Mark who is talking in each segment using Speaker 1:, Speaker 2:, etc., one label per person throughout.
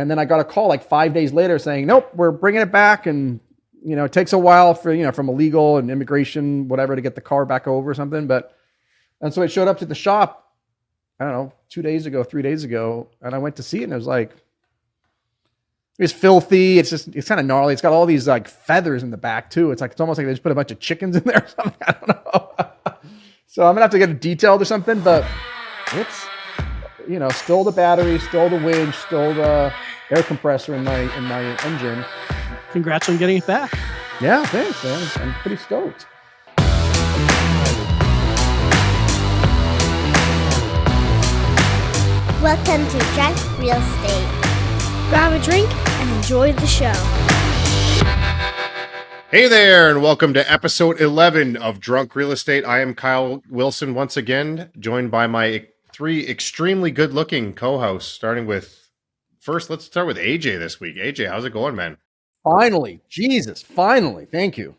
Speaker 1: And then I got a call like 5 days later saying, nope, we're bringing it back. And, it takes a while for, from illegal and immigration, whatever, to get the car back over or something. And so it showed up to the shop, I don't know, 3 days ago. And I went to see it and it was like, it's filthy. It's kind of gnarly. It's got all these like feathers in the back too. It's almost like they just put a bunch of chickens in there or something. I don't know. So I'm gonna have to get it detailed or something, but it's, still the battery, still the winch, still the air compressor in my engine.
Speaker 2: Congrats on getting it back.
Speaker 1: Yeah, thanks, man. I'm pretty stoked.
Speaker 3: Welcome to Drunk Real Estate. Grab a drink and enjoy the show.
Speaker 4: Hey there, and welcome to episode 11 of Drunk Real Estate. I am Kyle Wilson once again, joined by my three extremely good-looking co-hosts, starting with, first, let's start with AJ this week. AJ, how's it going, man?
Speaker 1: Finally. Jesus, finally. Thank you.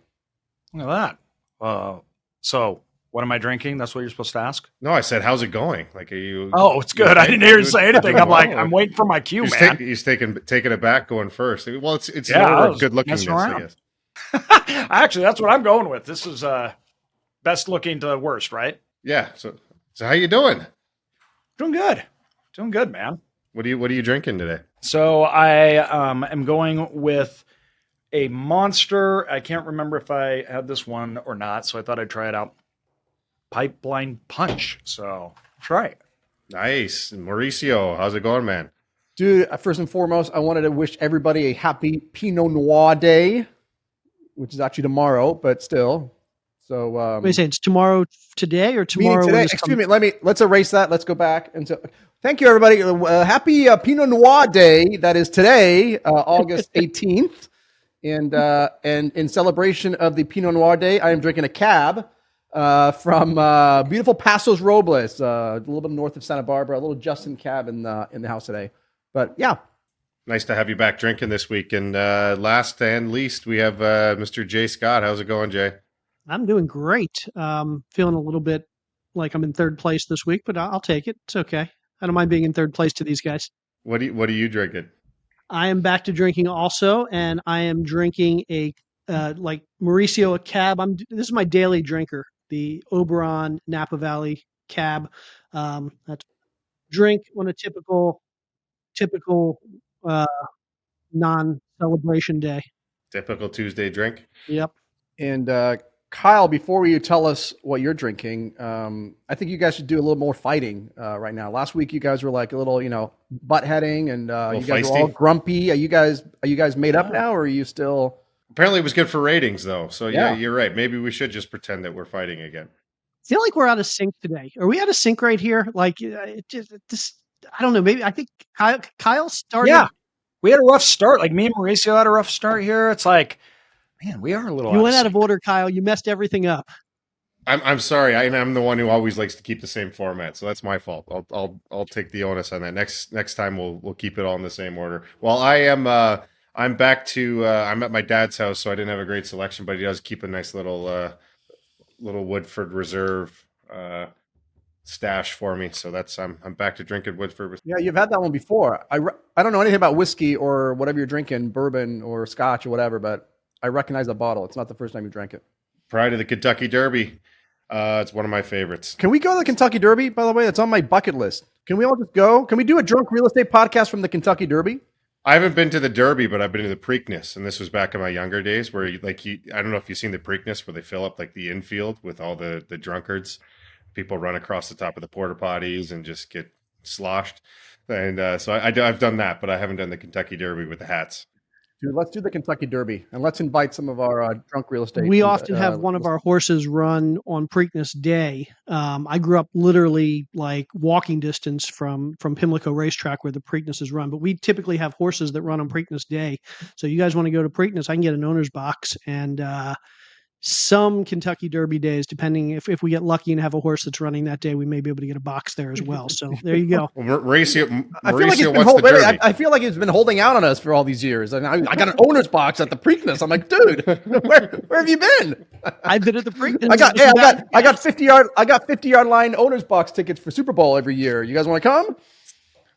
Speaker 5: Look at that. So what am I drinking? That's what you're supposed to ask?
Speaker 4: No, I said, how's it going? Like, are you...
Speaker 5: Oh, it's good. I didn't hear you say anything. I'm like, I'm waiting for my cue, man.
Speaker 4: He's taking it back going first. Well, it's good-lookingness, I guess.
Speaker 5: Actually, that's what I'm going with. This is best looking to worst, right?
Speaker 4: Yeah. So how you doing?
Speaker 5: Doing good, man.
Speaker 4: What are you drinking today?
Speaker 5: So I am going with a Monster. I can't remember if I had this one or not, so I thought I'd try it out. Pipeline Punch. So try it.
Speaker 4: Nice. Mauricio, how's it going, man?
Speaker 1: Dude, first and foremost, I wanted to wish everybody a happy Pinot Noir Day, which is actually tomorrow, but still. So
Speaker 2: Wait a second, it's tomorrow today or tomorrow?
Speaker 1: Today. Excuse me. Let's erase that. Let's go back. And so, thank you, everybody. Happy Pinot Noir Day. That is today, August 18th. And in celebration of the Pinot Noir Day, I am drinking a cab from beautiful Pasos Robles, a little bit north of Santa Barbara. A little Justin cab in the house today. But yeah.
Speaker 4: Nice to have you back drinking this week. And last and least, we have Mr. Jay Scott. How's it going, Jay?
Speaker 2: I'm doing great. Feeling a little bit like I'm in third place this week, but I'll take it. It's okay. I don't mind being in third place to these guys.
Speaker 4: What are you drinking?
Speaker 2: I am back to drinking also, and I am drinking a like Mauricio, a cab. This is my daily drinker, the Oberon Napa Valley cab. That's drink on a typical non-celebration day.
Speaker 4: Typical Tuesday drink.
Speaker 2: Yep.
Speaker 1: And Kyle, before you tell us what you're drinking, I think you guys should do a little more fighting right now. Last week, you guys were like a little, butt heading, and you guys were all grumpy. Are you guys made up now, or are you still?
Speaker 4: Apparently, it was good for ratings, though. So yeah, you're right. Maybe we should just pretend that we're fighting again.
Speaker 2: I feel like we're out of sync today. Are we out of sync right here? Like, I don't know. Maybe I think Kyle started.
Speaker 5: Yeah, we had a rough start. Like me and Mauricio had a rough start here. It's like, man, we are a little.
Speaker 2: You went out of order, Kyle. You messed everything up.
Speaker 4: I'm sorry. I'm the one who always likes to keep the same format, so that's my fault. I'll take the onus on that. Next time we'll keep it all in the same order. Well, I'm back to I'm at my dad's house, so I didn't have a great selection, but he does keep a nice little Woodford Reserve stash for me. So I'm back to drinking Woodford.
Speaker 1: Yeah, you've had that one before. I don't know anything about whiskey or whatever you're drinking, bourbon or scotch or whatever, but I recognize the bottle. It's not the first time you drank it.
Speaker 4: Pride of the Kentucky Derby. It's one of my favorites.
Speaker 1: Can we go to the Kentucky Derby, by the way? That's on my bucket list. Can we all just go? Can we do a drunk real estate podcast from the Kentucky Derby?
Speaker 4: I haven't been to the Derby, but I've been to the Preakness, and this was back in my younger days where I don't know if you've seen the Preakness where they fill up like the infield with all the drunkards. People run across the top of the porta potties and just get sloshed. And so I've done that, but I haven't done the Kentucky Derby with the hats.
Speaker 1: Dude, let's do the Kentucky Derby, and let's invite some of our drunk real estate.
Speaker 2: We often have one of our horses run on Preakness Day. I grew up literally like walking distance from Pimlico Racetrack where the Preakness is run, but we typically have horses that run on Preakness Day. So you guys want to go to Preakness, I can get an owner's box and some Kentucky Derby days, depending if we get lucky and have a horse that's running that day, we may be able to get a box there as well. So there you go.
Speaker 4: Mauricio,
Speaker 1: I feel like it's been holding out on us for all these years. And I got an owner's box at the Preakness. I'm like, dude, where have you been?
Speaker 2: I've been at the Preakness.
Speaker 1: I got 50-yard line owner's box tickets for Super Bowl every year. You guys want to come?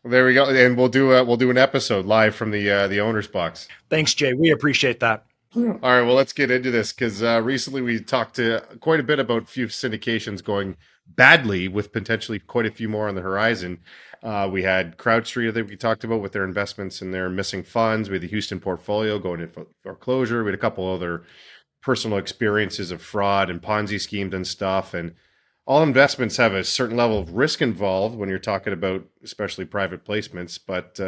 Speaker 4: There we go, and we'll do an episode live from the owner's box.
Speaker 5: Thanks, Jay. We appreciate that.
Speaker 4: All right, well, let's get into this because recently we talked quite a bit about a few syndications going badly, with potentially quite a few more on the horizon. We had CrowdStreet that we talked about with their investments and their missing funds. We had the Houston portfolio going into foreclosure. We had a couple other personal experiences of fraud and Ponzi schemes and stuff. And all investments have a certain level of risk involved when you're talking about especially private placements. But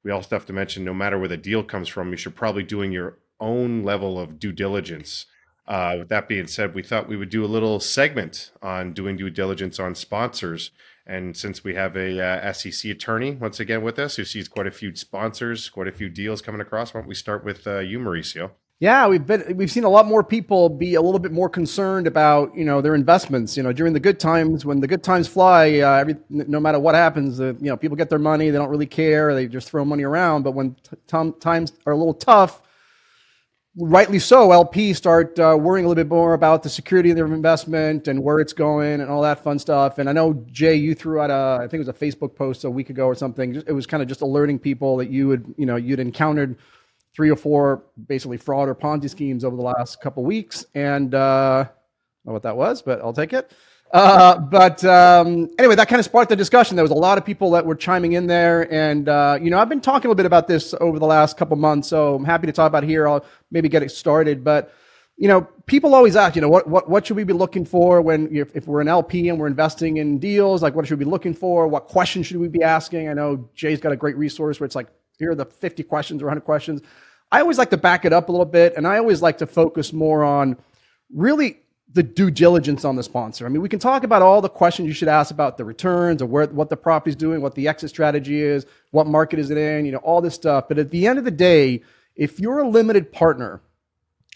Speaker 4: we also have to mention, no matter where the deal comes from, you should probably doing your own level of due diligence. With that being said, we thought we would do a little segment on doing due diligence on sponsors. And since we have a SEC attorney once again with us who sees quite a few sponsors, quite a few deals coming across, why don't we start with you, Mauricio?
Speaker 1: Yeah, we've seen a lot more people be a little bit more concerned about their investments. During the good times, when the good times fly, no matter what happens, people get their money. They don't really care. They just throw money around. But when times are a little tough, rightly so, LPs start worrying a little bit more about the security of their investment and where it's going and all that fun stuff. And I know, Jay, you threw out I think it was a Facebook post a week ago or something. It was kind of just alerting people that you'd encountered 3 or 4 basically fraud or Ponzi schemes over the last couple of weeks. And I don't know what that was, but I'll take it. But anyway, that kind of sparked the discussion. There was a lot of people that were chiming in there. And, I've been talking a little bit about this over the last couple of months, so I'm happy to talk about it here. I'll maybe get it started. But, people always ask, what should we be looking for if we're an LP and we're investing in deals? Like, what should we be looking for? What questions should we be asking? I know Jay's got a great resource where it's like, here are the 50 questions or 100 questions. I always like to back it up a little bit, and I always like to focus more on really the due diligence on the sponsor. I mean, we can talk about all the questions you should ask about the returns or what the property's doing, what the exit strategy is, what market is it in, all this stuff. But at the end of the day, if you're a limited partner,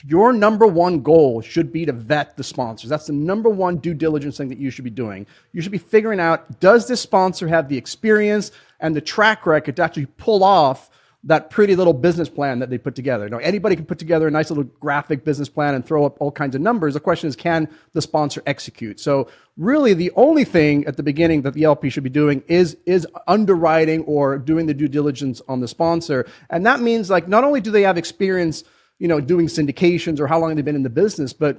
Speaker 1: your number one goal should be to vet the sponsors. That's the number one due diligence thing that you should be doing. You should be figuring out, does this sponsor have the experience and the track record to actually pull off that pretty little business plan that they put together? Anybody can put together a nice little graphic business plan and throw up all kinds of numbers. The question is, can the sponsor execute? So really the only thing at the beginning that the LP should be doing is underwriting or doing the due diligence on the sponsor. And that means, like, not only do they have experience doing syndications or how long they've been in the business, but,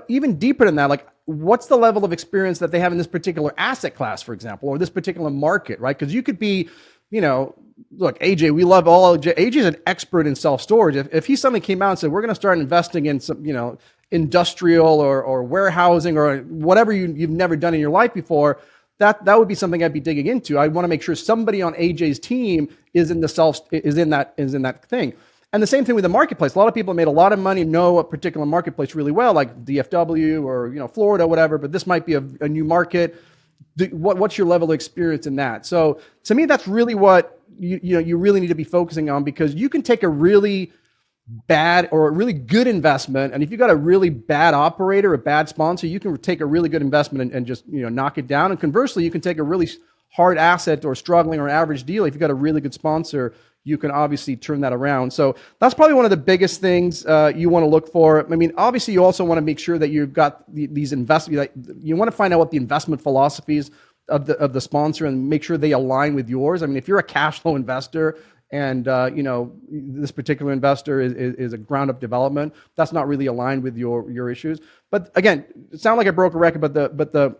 Speaker 1: even deeper than that, like, what's the level of experience that they have in this particular asset class, for example, or this particular market, right? Because you could be, look, AJ, we love all AJ's an expert in self-storage. If he suddenly came out and said, we're going to start investing in some, industrial or warehousing or whatever you've never done in your life before, that would be something I'd be digging into. I want to make sure somebody on AJ's team is in that thing. And the same thing with the marketplace. A lot of people made a lot of money, know a particular marketplace really well, like DFW or Florida, whatever. But this might be a new market. What's your level of experience in that? So to me, that's really what you really need to be focusing on, because you can take a really bad or a really good investment, and if you've got a really bad operator, a bad sponsor, you can take a really good investment and just knock it down. And conversely, you can take a really hard asset or struggling or average deal. If you've got a really good sponsor, you can obviously turn that around. So that's probably one of the biggest things you want to look for. I mean, obviously, you also want to make sure that you've got these investments. You want to find out what the investment philosophies of the sponsor and make sure they align with yours. I mean, if you're a cash flow investor and this particular investor is a ground up development, that's not really aligned with your issues. But again, it sounds like a broken record, but the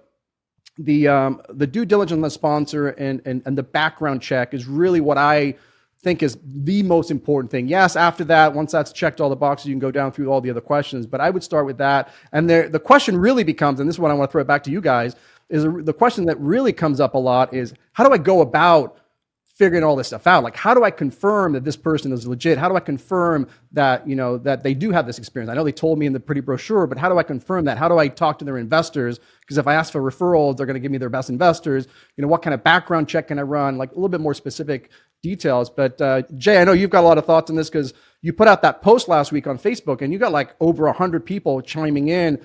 Speaker 1: due diligence on the sponsor and the background check is really what I think is the most important thing. Yes, after that, once that's checked all the boxes, you can go down through all the other questions, but I would start with that. And the question really becomes, and this is what I want to throw it back to you guys, is the question that really comes up a lot is, how do I go about figuring all this stuff out? Like, how do I confirm that this person is legit? How do I confirm that, that they do have this experience? I know they told me in the pretty brochure, but how do I confirm that? How do I talk to their investors? Because if I ask for referrals, they're going to give me their best investors. What kind of background check can I run? Like a little bit more specific details. But Jay, I know you've got a lot of thoughts on this because you put out that post last week on Facebook and you got like over 100 people chiming in,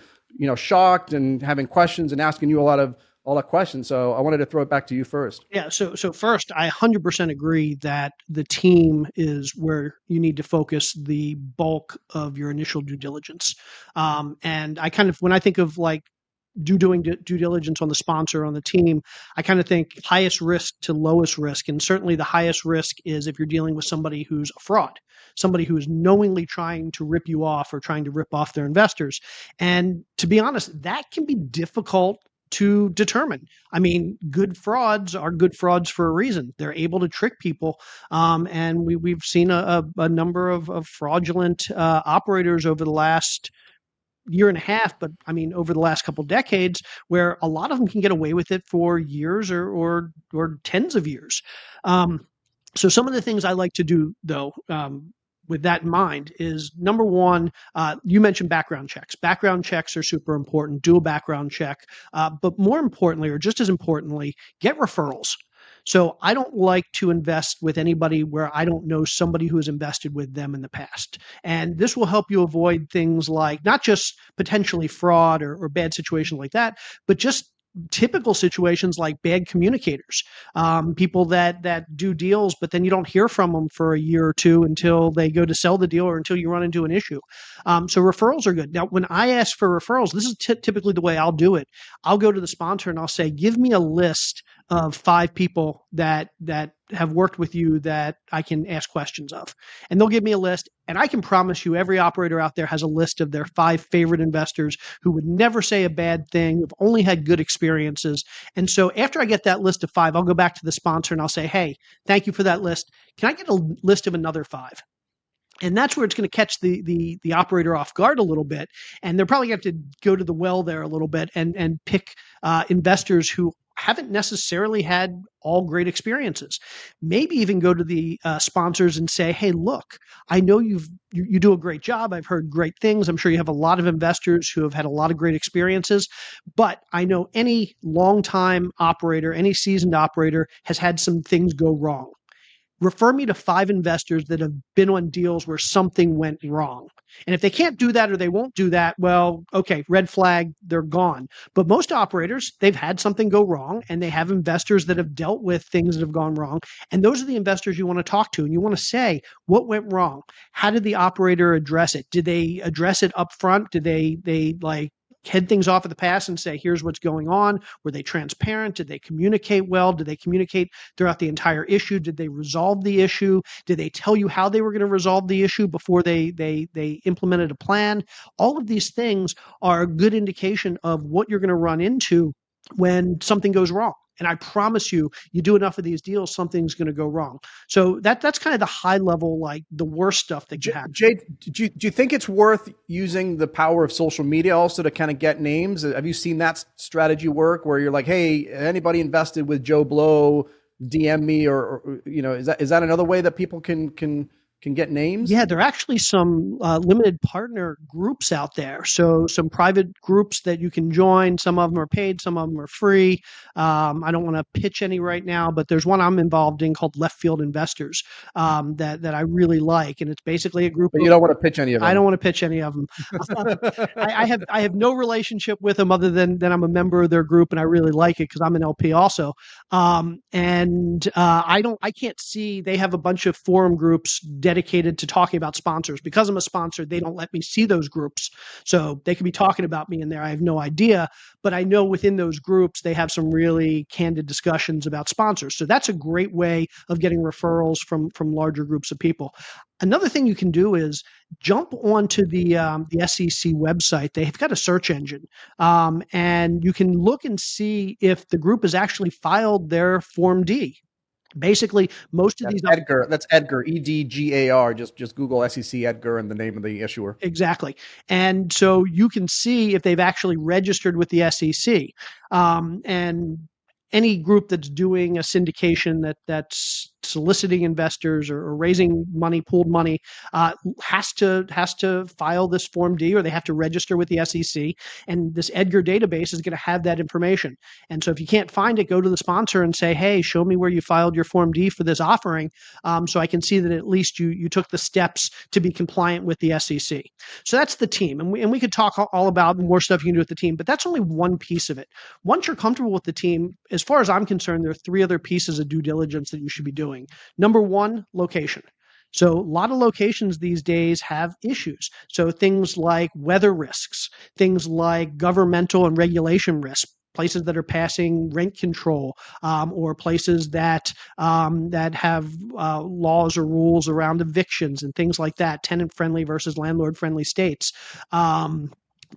Speaker 1: shocked and having questions and asking you all that questions. So I wanted to throw it back to you first.
Speaker 2: Yeah. So first, I 100% agree that the team is where you need to focus the bulk of your initial due diligence. And I kind of, when I think of like doing due diligence on the sponsor, on the team, I kind of think highest risk to lowest risk. And certainly the highest risk is if you're dealing with somebody who's a fraud, somebody who is knowingly trying to rip you off or trying to rip off their investors. And to be honest, that can be difficult to determine. I mean, good frauds are good frauds for a reason. They're able to trick people. And we've seen a number of fraudulent operators over the last year and a half, but I mean, over the last couple of decades, where a lot of them can get away with it for years or tens of years. So some of the things I like to do, though, with that in mind, is number one, you mentioned background checks. Background checks are super important. Do a background check, but more importantly, or just as importantly, get referrals. So I don't like to invest with anybody where I don't know somebody who has invested with them in the past. And this will help you avoid things like not just potentially fraud or bad situations like that, but just typical situations like bad communicators, people that do deals, but then you don't hear from them for a year or two until they go to sell the deal or until you run into an issue. So referrals are good. Now, when I ask for referrals, this is typically the way I'll do it. I'll go to the sponsor and I'll say, give me a list of 5 people that have worked with you that I can ask questions of. And they'll give me a list. And I can promise you every operator out there has a list of their 5 favorite investors who would never say a bad thing, who've only had good experiences. And so after I get that list of 5, I'll go back to the sponsor and I'll say, hey, thank you for that list. Can I get a list of another 5? And that's where it's going to catch the operator off guard a little bit. And they're probably going to have to go to the well there a little bit and pick investors who haven't necessarily had all great experiences. Maybe even go to the sponsors and say, hey, look, I know you do a great job. I've heard great things. I'm sure you have a lot of investors who have had a lot of great experiences, but I know any longtime operator, any seasoned operator has had some things go wrong. Refer me to 5 investors that have been on deals where something went wrong. And if they can't do that or they won't do that, well, okay, red flag, they're gone. But most operators, they've had something go wrong and they have investors that have dealt with things that have gone wrong. And those are the investors you want to talk to. And you want to say, what went wrong? How did the operator address it? Did they address it up front? Did they like head things off at the pass and say, here's what's going on? Were they transparent? Did they communicate well? Did they communicate throughout the entire issue? Did they resolve the issue? Did they tell you how they were going to resolve the issue before they implemented a plan? All of these things are a good indication of what you're going to run into when something goes wrong. And I promise you, you do enough of these deals, something's going to go wrong. So that's kind of the high level, like the worst stuff that you have.
Speaker 1: Jay, do you think it's worth using the power of social media also to kind of get names? Have you seen that strategy work where you're like, hey, anybody invested with Joe Blow, DM me, or is that another way that people can get names?
Speaker 2: Yeah, there are actually some limited partner groups out there. So some private groups that you can join. Some of them are paid, some of them are free. I don't want to pitch any right now, but there's one I'm involved in called Left Field Investors that I really like, and it's basically a group.
Speaker 1: But you don't want to pitch any of them.
Speaker 2: I don't want to pitch any of them. I have no relationship with them other than I'm a member of their group, and I really like it because I'm an LP also. I can't see. They have a bunch of forum groups dedicated to talking about sponsors. Because I'm a sponsor, they don't let me see those groups. So they could be talking about me in there. I have no idea. But I know within those groups, they have some really candid discussions about sponsors. So that's a great way of getting referrals from larger groups of people. Another thing you can do is jump onto the SEC website. They've got a search engine, and you can look and see if the group has actually filed their Form D. Basically, most of these
Speaker 1: Edgar, that's Edgar, EDGAR. Just Google SEC Edgar and the name of the issuer.
Speaker 2: Exactly. And so you can see if they've actually registered with the SEC. And any group that's doing a syndication that's soliciting investors or raising money, pooled money, has to file this Form D, or they have to register with the SEC. And this Edgar database is going to have that information. And so if you can't find it, go to the sponsor and say, hey, show me where you filed your Form D for this offering, so I can see that at least you took the steps to be compliant with the SEC. So that's the team. And we could talk all about more stuff you can do with the team, but that's only one piece of it. Once you're comfortable with the team, as far as I'm concerned, there are 3 other pieces of due diligence that you should be doing. Number 1, location. So a lot of locations these days have issues. So things like weather risks, things like governmental and regulation risks, places that are passing rent control, or places that have laws or rules around evictions and things like that, tenant friendly versus landlord friendly states.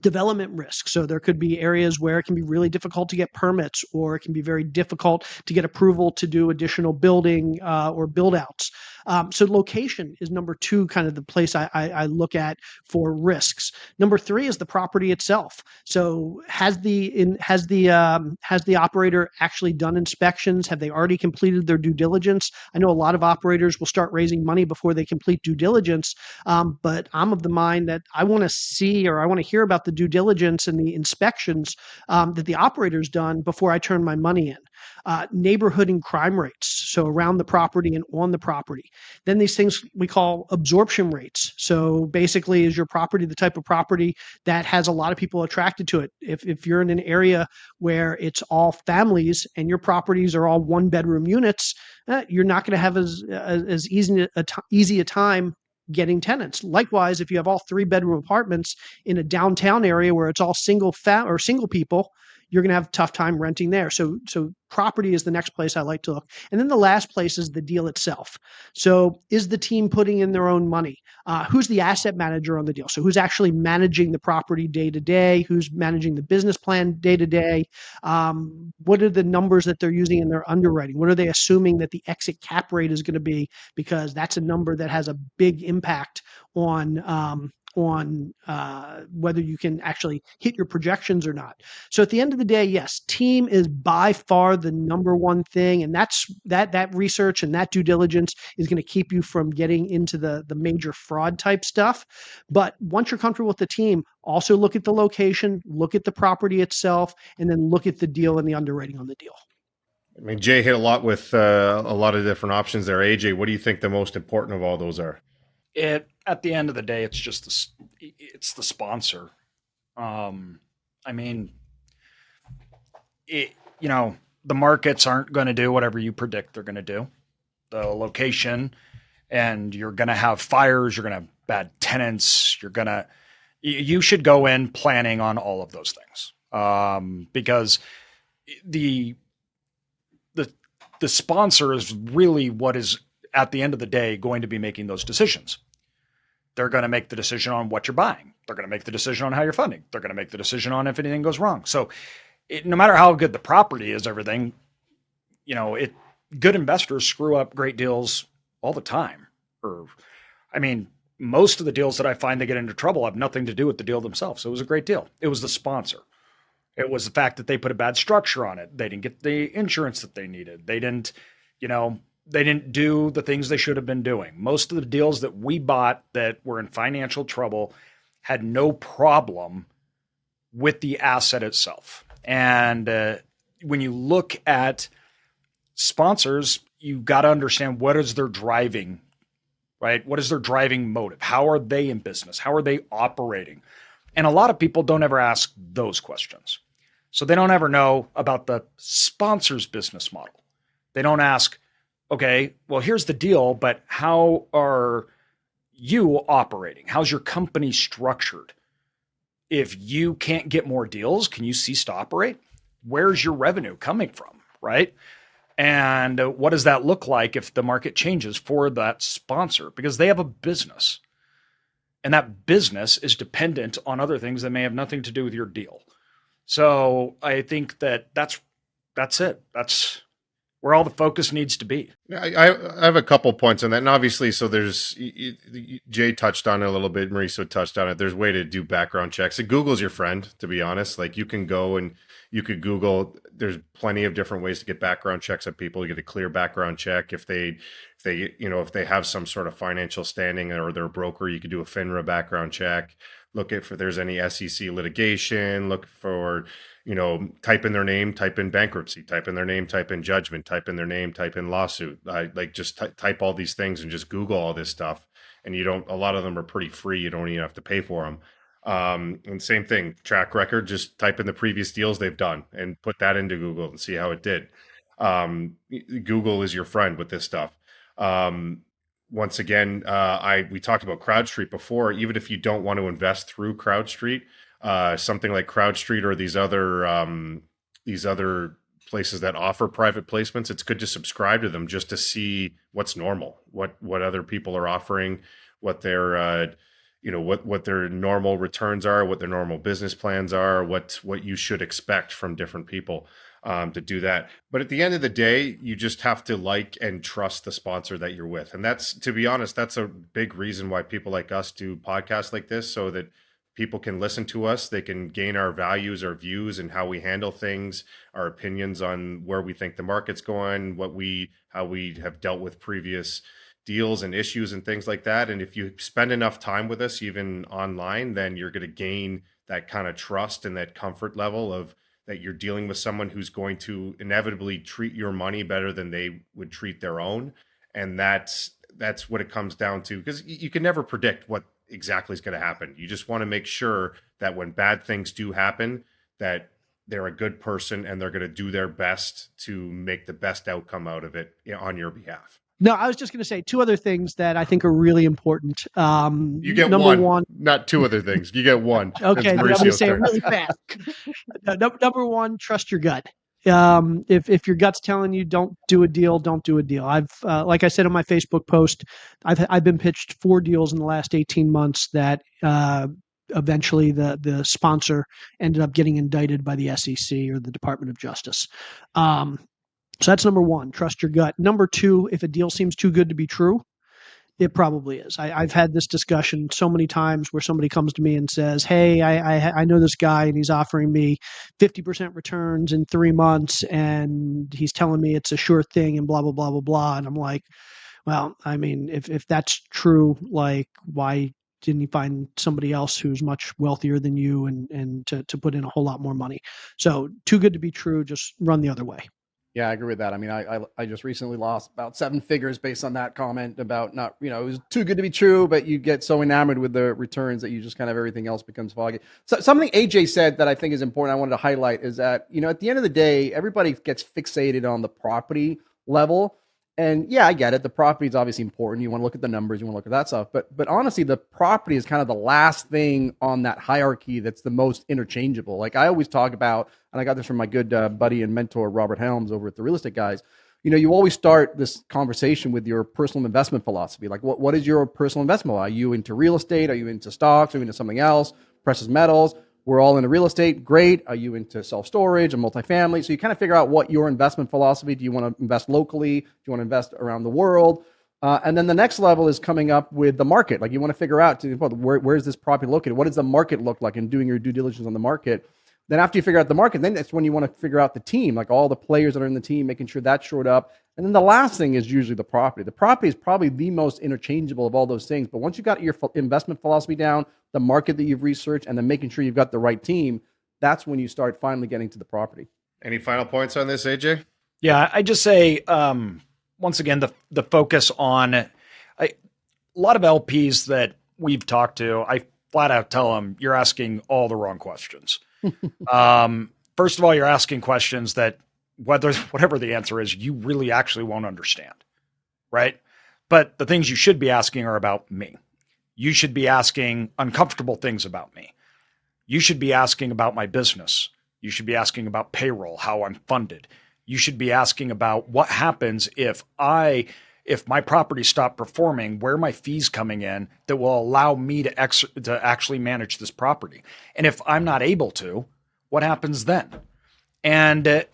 Speaker 2: Development risk. So there could be areas where it can be really difficult to get permits, or it can be very difficult to get approval to do additional building or build outs. So location is number two, kind of the place I look at for risks. Number three is the property itself. So has the operator actually done inspections? Have they already completed their due diligence? I know a lot of operators will start raising money before they complete due diligence, but I'm of the mind that I want to see, or I want to hear about the due diligence and the inspections that the operator's done before I turn my money in. Neighborhood and crime rates, so around the property and on the property. Then these things we call absorption rates. So basically, is your property the type of property that has a lot of people attracted to it? If you're in an area where it's all families and your properties are all one bedroom units, you're not going to have as easy a time getting tenants. Likewise, if you have all 3-bedroom apartments in a downtown area where it's all single people, you're going to have a tough time renting there. So property is the next place I like to look. And then the last place is the deal itself. So is the team putting in their own money? Who's the asset manager on the deal? So who's actually managing the property day to day? Who's managing the business plan day to day? What are the numbers that they're using in their underwriting? What are they assuming that the exit cap rate is going to be? Because that's a number that has a big impact on whether you can actually hit your projections or not. So at the end of the day, yes, team is by far the number one thing, and that research and that due diligence is going to keep you from getting into the major fraud type stuff. But once you're comfortable with the team, also look at the location, look at the property itself, and then look at the deal and the underwriting on the deal.
Speaker 4: I mean, Jay hit a lot with a lot of different options there. AJ, what do you think the most important of all those are?
Speaker 5: At the end of the day, it's just it's the sponsor. I mean, the markets aren't going to do whatever you predict they're going to do. The location, and you're going to have fires, you're going to have bad tenants, you should go in planning on all of those things. Because the sponsor is really what is, at the end of the day, going to be making those decisions. They're going to make the decision on what you're buying. They're going to make the decision on how you're funding. They're going to make the decision on if anything goes wrong. So no matter how good the property is, everything, good investors screw up great deals all the time. Most of the deals that I find they get into trouble have nothing to do with the deal themselves. So it was a great deal. It was the sponsor. It was the fact that they put a bad structure on it. They didn't get the insurance that they needed. They didn't do the things they should have been doing. Most of the deals that we bought that were in financial trouble had no problem with the asset itself. And when you look at sponsors, you got to understand what is their driving, right? What is their driving motive? How are they in business? How are they operating? And a lot of people don't ever ask those questions. So they don't ever know about the sponsor's business model. They don't ask, okay, well, here's the deal, but how are you operating? How's your company structured? If you can't get more deals, can you cease to operate? Where's your revenue coming from, right? And what does that look like if the market changes for that sponsor? Because they have a business, and that business is dependent on other things that may have nothing to do with your deal. So I think that's it. That's where all the focus needs to be.
Speaker 4: I have a couple points on that. And obviously, so there's, Jay touched on it a little bit, Mauricio touched on it. There's a way to do background checks. And Google's your friend, to be honest. Like, you can go and you could Google, there's plenty of different ways to get background checks on people. You get a clear background check. If they have some sort of financial standing or they're a broker, you could do a FINRA background check. Look if there's any SEC litigation, look for, type in their name, type in bankruptcy, type in their name, type in judgment, type in their name, type in lawsuit. Just type all these things and just Google all this stuff. And a lot of them are pretty free. You don't even have to pay for them. And same thing, track record, just type in the previous deals they've done and put that into Google and see how it did. Google is your friend with this stuff. once again, we talked about CrowdStreet before. Even if you don't want to invest through CrowdStreet, something like CrowdStreet or these other places that offer private placements, it's good to subscribe to them just to see what's normal, what other people are offering, what their what their normal returns are, what their normal business plans are, what you should expect from different people. To do that. But at the end of the day, you just have to like and trust the sponsor that you're with. And that's, to be honest, that's a big reason why people like us do podcasts like this, so that people can listen to us. They can gain our values, our views, and how we handle things, our opinions on where we think the market's going, how we have dealt with previous deals and issues and things like that. And if you spend enough time with us, even online, then you're going to gain that kind of trust and that comfort level of that you're dealing with someone who's going to inevitably treat your money better than they would treat their own. And that's what it comes down to, because you can never predict what exactly is going to happen. You just want to make sure that when bad things do happen, that they're a good person and they're going to do their best to make the best outcome out of it on your behalf.
Speaker 2: No, I was just going to say two other things that I think are really important.
Speaker 4: You get
Speaker 2: number
Speaker 4: one, not two other things. You get one.
Speaker 2: Okay, I'm going to say it really fast. Number one, trust your gut. If your gut's telling you don't do a deal, don't do a deal. I've like I said in my Facebook post, I've been pitched 4 deals in the last 18 months that eventually the sponsor ended up getting indicted by the SEC or the Department of Justice. So that's number one, trust your gut. Number two, if a deal seems too good to be true, it probably is. I've had this discussion so many times where somebody comes to me and says, hey, I know this guy and he's offering me 50% returns in 3 months and he's telling me it's a sure thing and blah, blah, blah, blah, blah. And I'm like, well, I mean, if that's true, like, why didn't you find somebody else who's much wealthier than you and to put in a whole lot more money? So too good to be true, just run the other way.
Speaker 1: Yeah, I agree with that. I mean, I just recently lost about 7 figures based on that comment about not, it was too good to be true, but you get so enamored with the returns that you just kind of everything else becomes foggy. So something AJ said that I think is important, I wanted to highlight is that, at the end of the day, everybody gets fixated on the property level. And yeah, I get it. The property is obviously important. You want to look at the numbers, you want to look at that stuff. But honestly, the property is kind of the last thing on that hierarchy that's the most interchangeable. Like I always talk about, and I got this from my good buddy and mentor, Robert Helms over at the Real Estate Guys. You always start this conversation with your personal investment philosophy. Like what is your personal investment? Are you into real estate? Are you into stocks? Are you into something else? Precious metals? We're all into real estate. Great. Are you into self-storage and multifamily? So you kind of figure out what your investment philosophy. Do you want to invest locally? Do you want to invest around the world? And then the next level is coming up with the market. Like you want to figure out where is this property located? What does the market look like? And doing your due diligence on the market. Then after you figure out the market, then that's when you want to figure out the team, like all the players that are in the team, making sure that's shored up. And then the last thing is usually the property. The property is probably the most interchangeable of all those things. But once you got your investment philosophy down, the market that you've researched, and then making sure you've got the right team, that's when you start finally getting to the property.
Speaker 4: Any final points on this, AJ?
Speaker 5: Yeah, I just say, once again, the focus on a lot of LPs that we've talked to, I flat out tell them, you're asking all the wrong questions. First of all, you're asking questions that whatever the answer is, you really actually won't understand, right? But the things you should be asking are about me. You should be asking uncomfortable things about me. You should be asking about my business. You should be asking about payroll, how I'm funded. You should be asking about what happens if my property stopped performing, where are my fees coming in that will allow me to actually manage this property? And if I'm not able to, what happens then? And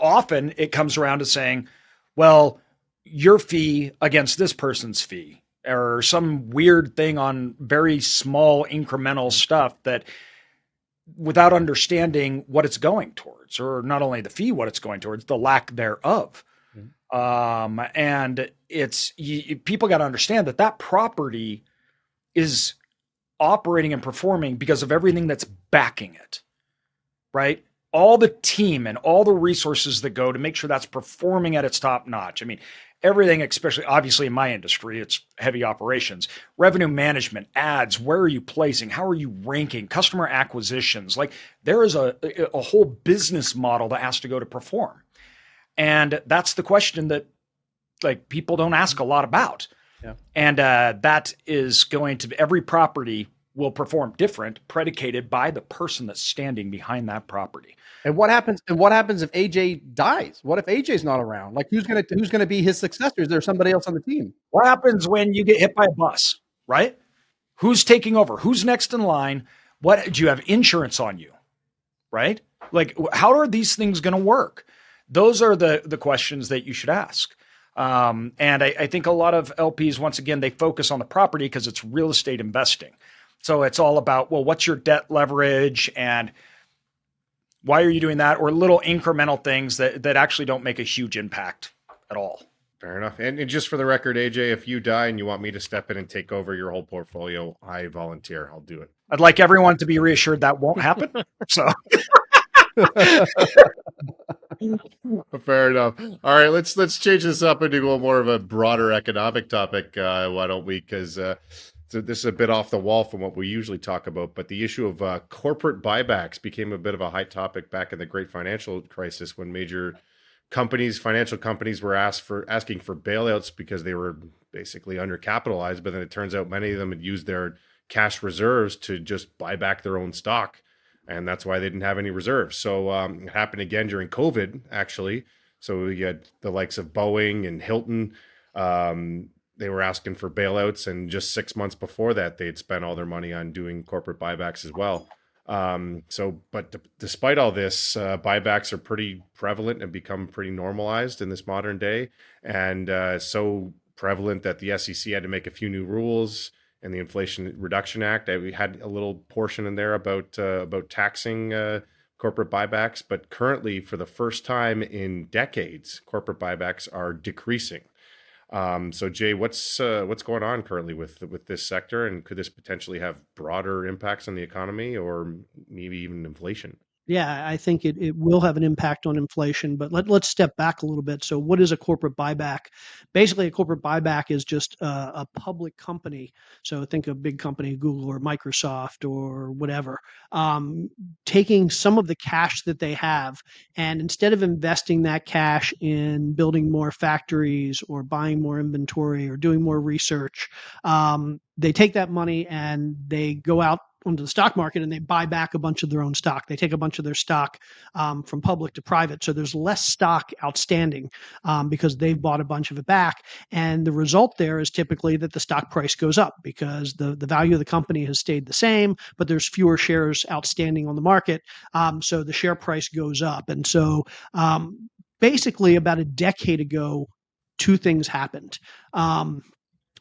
Speaker 5: often it comes around to saying, well, your fee against this person's fee, or some weird thing on very small incremental stuff that without understanding what it's going towards, or not only the fee, what it's going towards, the lack thereof. And people got to understand that property is operating and performing because of everything that's backing it, right? All the team and all the resources that go to make sure that's performing at its top notch. I mean, everything, especially obviously in my industry, it's heavy operations, revenue management, ads, where are you placing? How are you ranking? Customer acquisitions? Like there is a whole business model that has to go to perform. And that's the question that like people don't ask a lot about.
Speaker 1: Yeah.
Speaker 5: And that is going to, every property will perform different, predicated by the person that's standing behind that property.
Speaker 1: And what happens? And what happens if AJ dies? What if AJ's not around? Like who's gonna be his successor? Is there somebody else on the team?
Speaker 5: What happens when you get hit by a bus, right? Who's taking over? Who's next in line? What do you have insurance on you, right? Like how are these things going to work? Those are the questions that you should ask. And I think a lot of LPs, once again, they focus on the property because it's real estate investing. So it's all about, well, what's your debt leverage and why are you doing that? Or little incremental things that actually don't make a huge impact at all.
Speaker 4: Fair enough. And just for the record, AJ, if you die and you want me to step in and take over your whole portfolio, I volunteer. I'll do it.
Speaker 5: I'd like everyone to be reassured that won't happen. So
Speaker 4: fair enough. All right, let's change this up and do a more of a broader economic topic. Why don't we? Because so this is a bit off the wall from what we usually talk about, but the issue of corporate buybacks became a bit of a high topic back in the great financial crisis when major companies, financial companies, were asking for bailouts because they were basically undercapitalized. But then it turns out many of them had used their cash reserves to just buy back their own stock, and that's why they didn't have any reserves. So it happened again during COVID, actually. So you had the likes of Boeing and Hilton. They were asking for bailouts, and just 6 months before that, they had spent all their money on doing corporate buybacks as well. But despite all this, buybacks are pretty prevalent and become pretty normalized in this modern day, and so prevalent that the SEC had to make a few new rules. And the Inflation Reduction Act, we had a little portion in there about taxing corporate buybacks, but currently, for the first time in decades, corporate buybacks are decreasing. So Jay, what's going on currently with this sector, and could this potentially have broader impacts on the economy or maybe even inflation?
Speaker 2: Yeah, I think it will have an impact on inflation, but let's step back a little bit. So what is a corporate buyback? Basically, a corporate buyback is just a public company. So think of big company, Google or Microsoft or whatever, taking some of the cash that they have, and instead of investing that cash in building more factories or buying more inventory or doing more research, they take that money and they go out onto the stock market and they buy back a bunch of their own stock. They take a bunch of their stock from public to private. So there's less stock outstanding because they've bought a bunch of it back. And the result there is typically that the stock price goes up because the value of the company has stayed the same, but there's fewer shares outstanding on the market. So the share price goes up. And so basically about a decade ago, two things happened.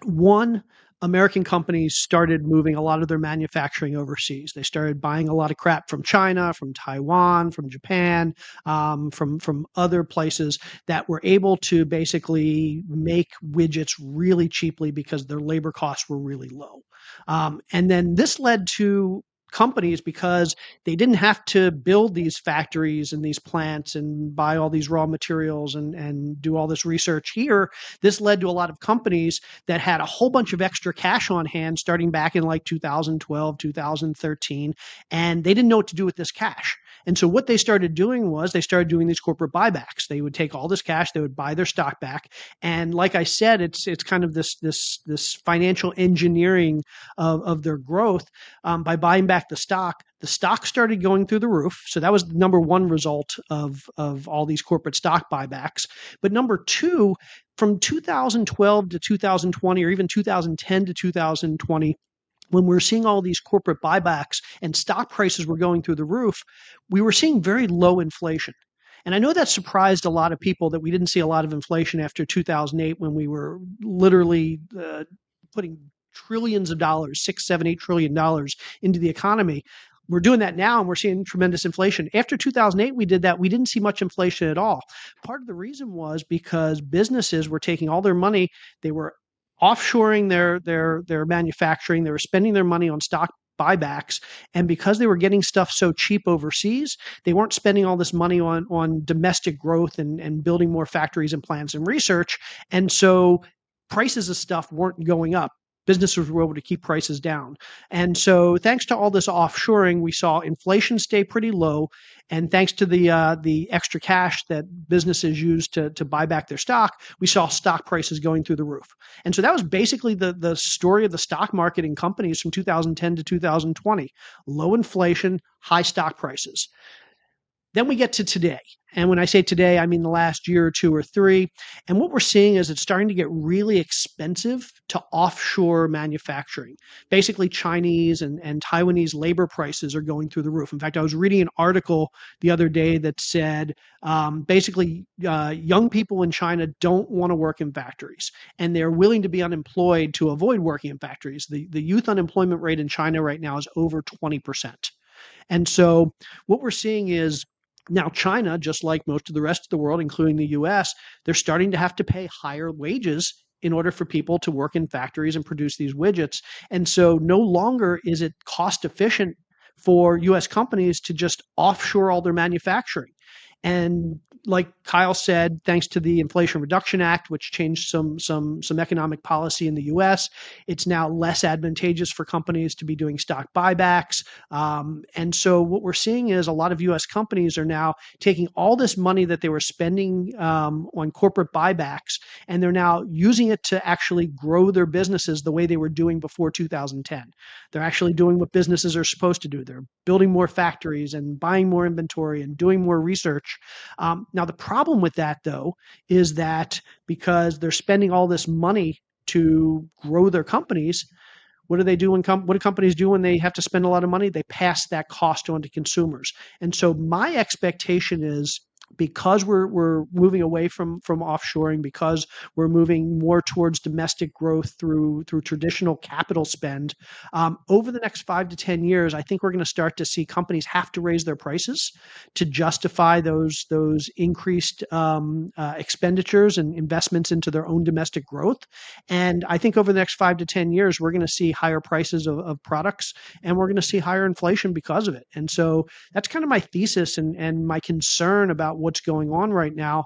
Speaker 2: One, American companies started moving a lot of their manufacturing overseas. They started buying a lot of crap from China, from Taiwan, from Japan, from other places that were able to basically make widgets really cheaply because their labor costs were really low. And then this led to companies, because they didn't have to build these factories and these plants and buy all these raw materials and do all this research here. This led to a lot of companies that had a whole bunch of extra cash on hand starting back in like 2012, 2013, and they didn't know what to do with this cash. And so what they started doing was they started doing these corporate buybacks. They would take all this cash, they would buy their stock back. And like I said, it's kind of this financial engineering of their growth by buying back the stock. The stock started going through the roof. So that was the number one result of all these corporate stock buybacks. But number two, from 2012 to 2020, or even 2010 to 2020, when we were seeing all these corporate buybacks and stock prices were going through the roof, we were seeing very low inflation. And I know that surprised a lot of people that we didn't see a lot of inflation after 2008, when we were literally putting trillions of dollars, $6, $7, $8 trillion into the economy. We're doing that now, and we're seeing tremendous inflation. After 2008, we did that. We didn't see much inflation at all. Part of the reason was because businesses were taking all their money. They were offshoring their manufacturing. They were spending their money on stock buybacks. And because they were getting stuff so cheap overseas, they weren't spending all this money on domestic growth and building more factories and plants and research. And so prices of stuff weren't going up. businesses were able to keep prices down. And so thanks to all this offshoring, we saw inflation stay pretty low. And thanks to the extra cash that businesses used to buy back their stock, we saw stock prices going through the roof. And so that was basically the story of the stock market in companies from 2010 to 2020. Low inflation, high stock prices. Then we get to today. And when I say today, I mean the last year or two or three. And what we're seeing is it's starting to get really expensive to offshore manufacturing. Basically, Chinese and Taiwanese labor prices are going through the roof. In fact, I was reading an article the other day that said basically young people in China don't want to work in factories, and they're willing to be unemployed to avoid working in factories. The youth unemployment rate in China right now is over 20%. And so what we're seeing is now China, just like most of the rest of the world, including the US, they're starting to have to pay higher wages in order for people to work in factories and produce these widgets. And so no longer is it cost efficient for US companies to just offshore all their manufacturing. And like Kyle said, thanks to the Inflation Reduction Act, which changed some economic policy in the U.S., it's now less advantageous for companies to be doing stock buybacks. And so what we're seeing is a lot of U.S. companies are now taking all this money that they were spending on corporate buybacks, and they're now using it to actually grow their businesses the way they were doing before 2010. They're actually doing what businesses are supposed to do. They're building more factories and buying more inventory and doing more research. Now, the problem with that, though, is that because they're spending all this money to grow their companies, what do they do what do companies do when they have to spend a lot of money? They pass that cost on to consumers. And so my expectation is, because we're moving away from offshoring, because we're moving more towards domestic growth through traditional capital spend, over the next 5 to 10 years, I think we're going to start to see companies have to raise their prices to justify those increased expenditures and investments into their own domestic growth. And I think over the next 5 to 10 years, we're going to see higher prices of products, and we're going to see higher inflation because of it. And so that's kind of my thesis and my concern about what's going on right now.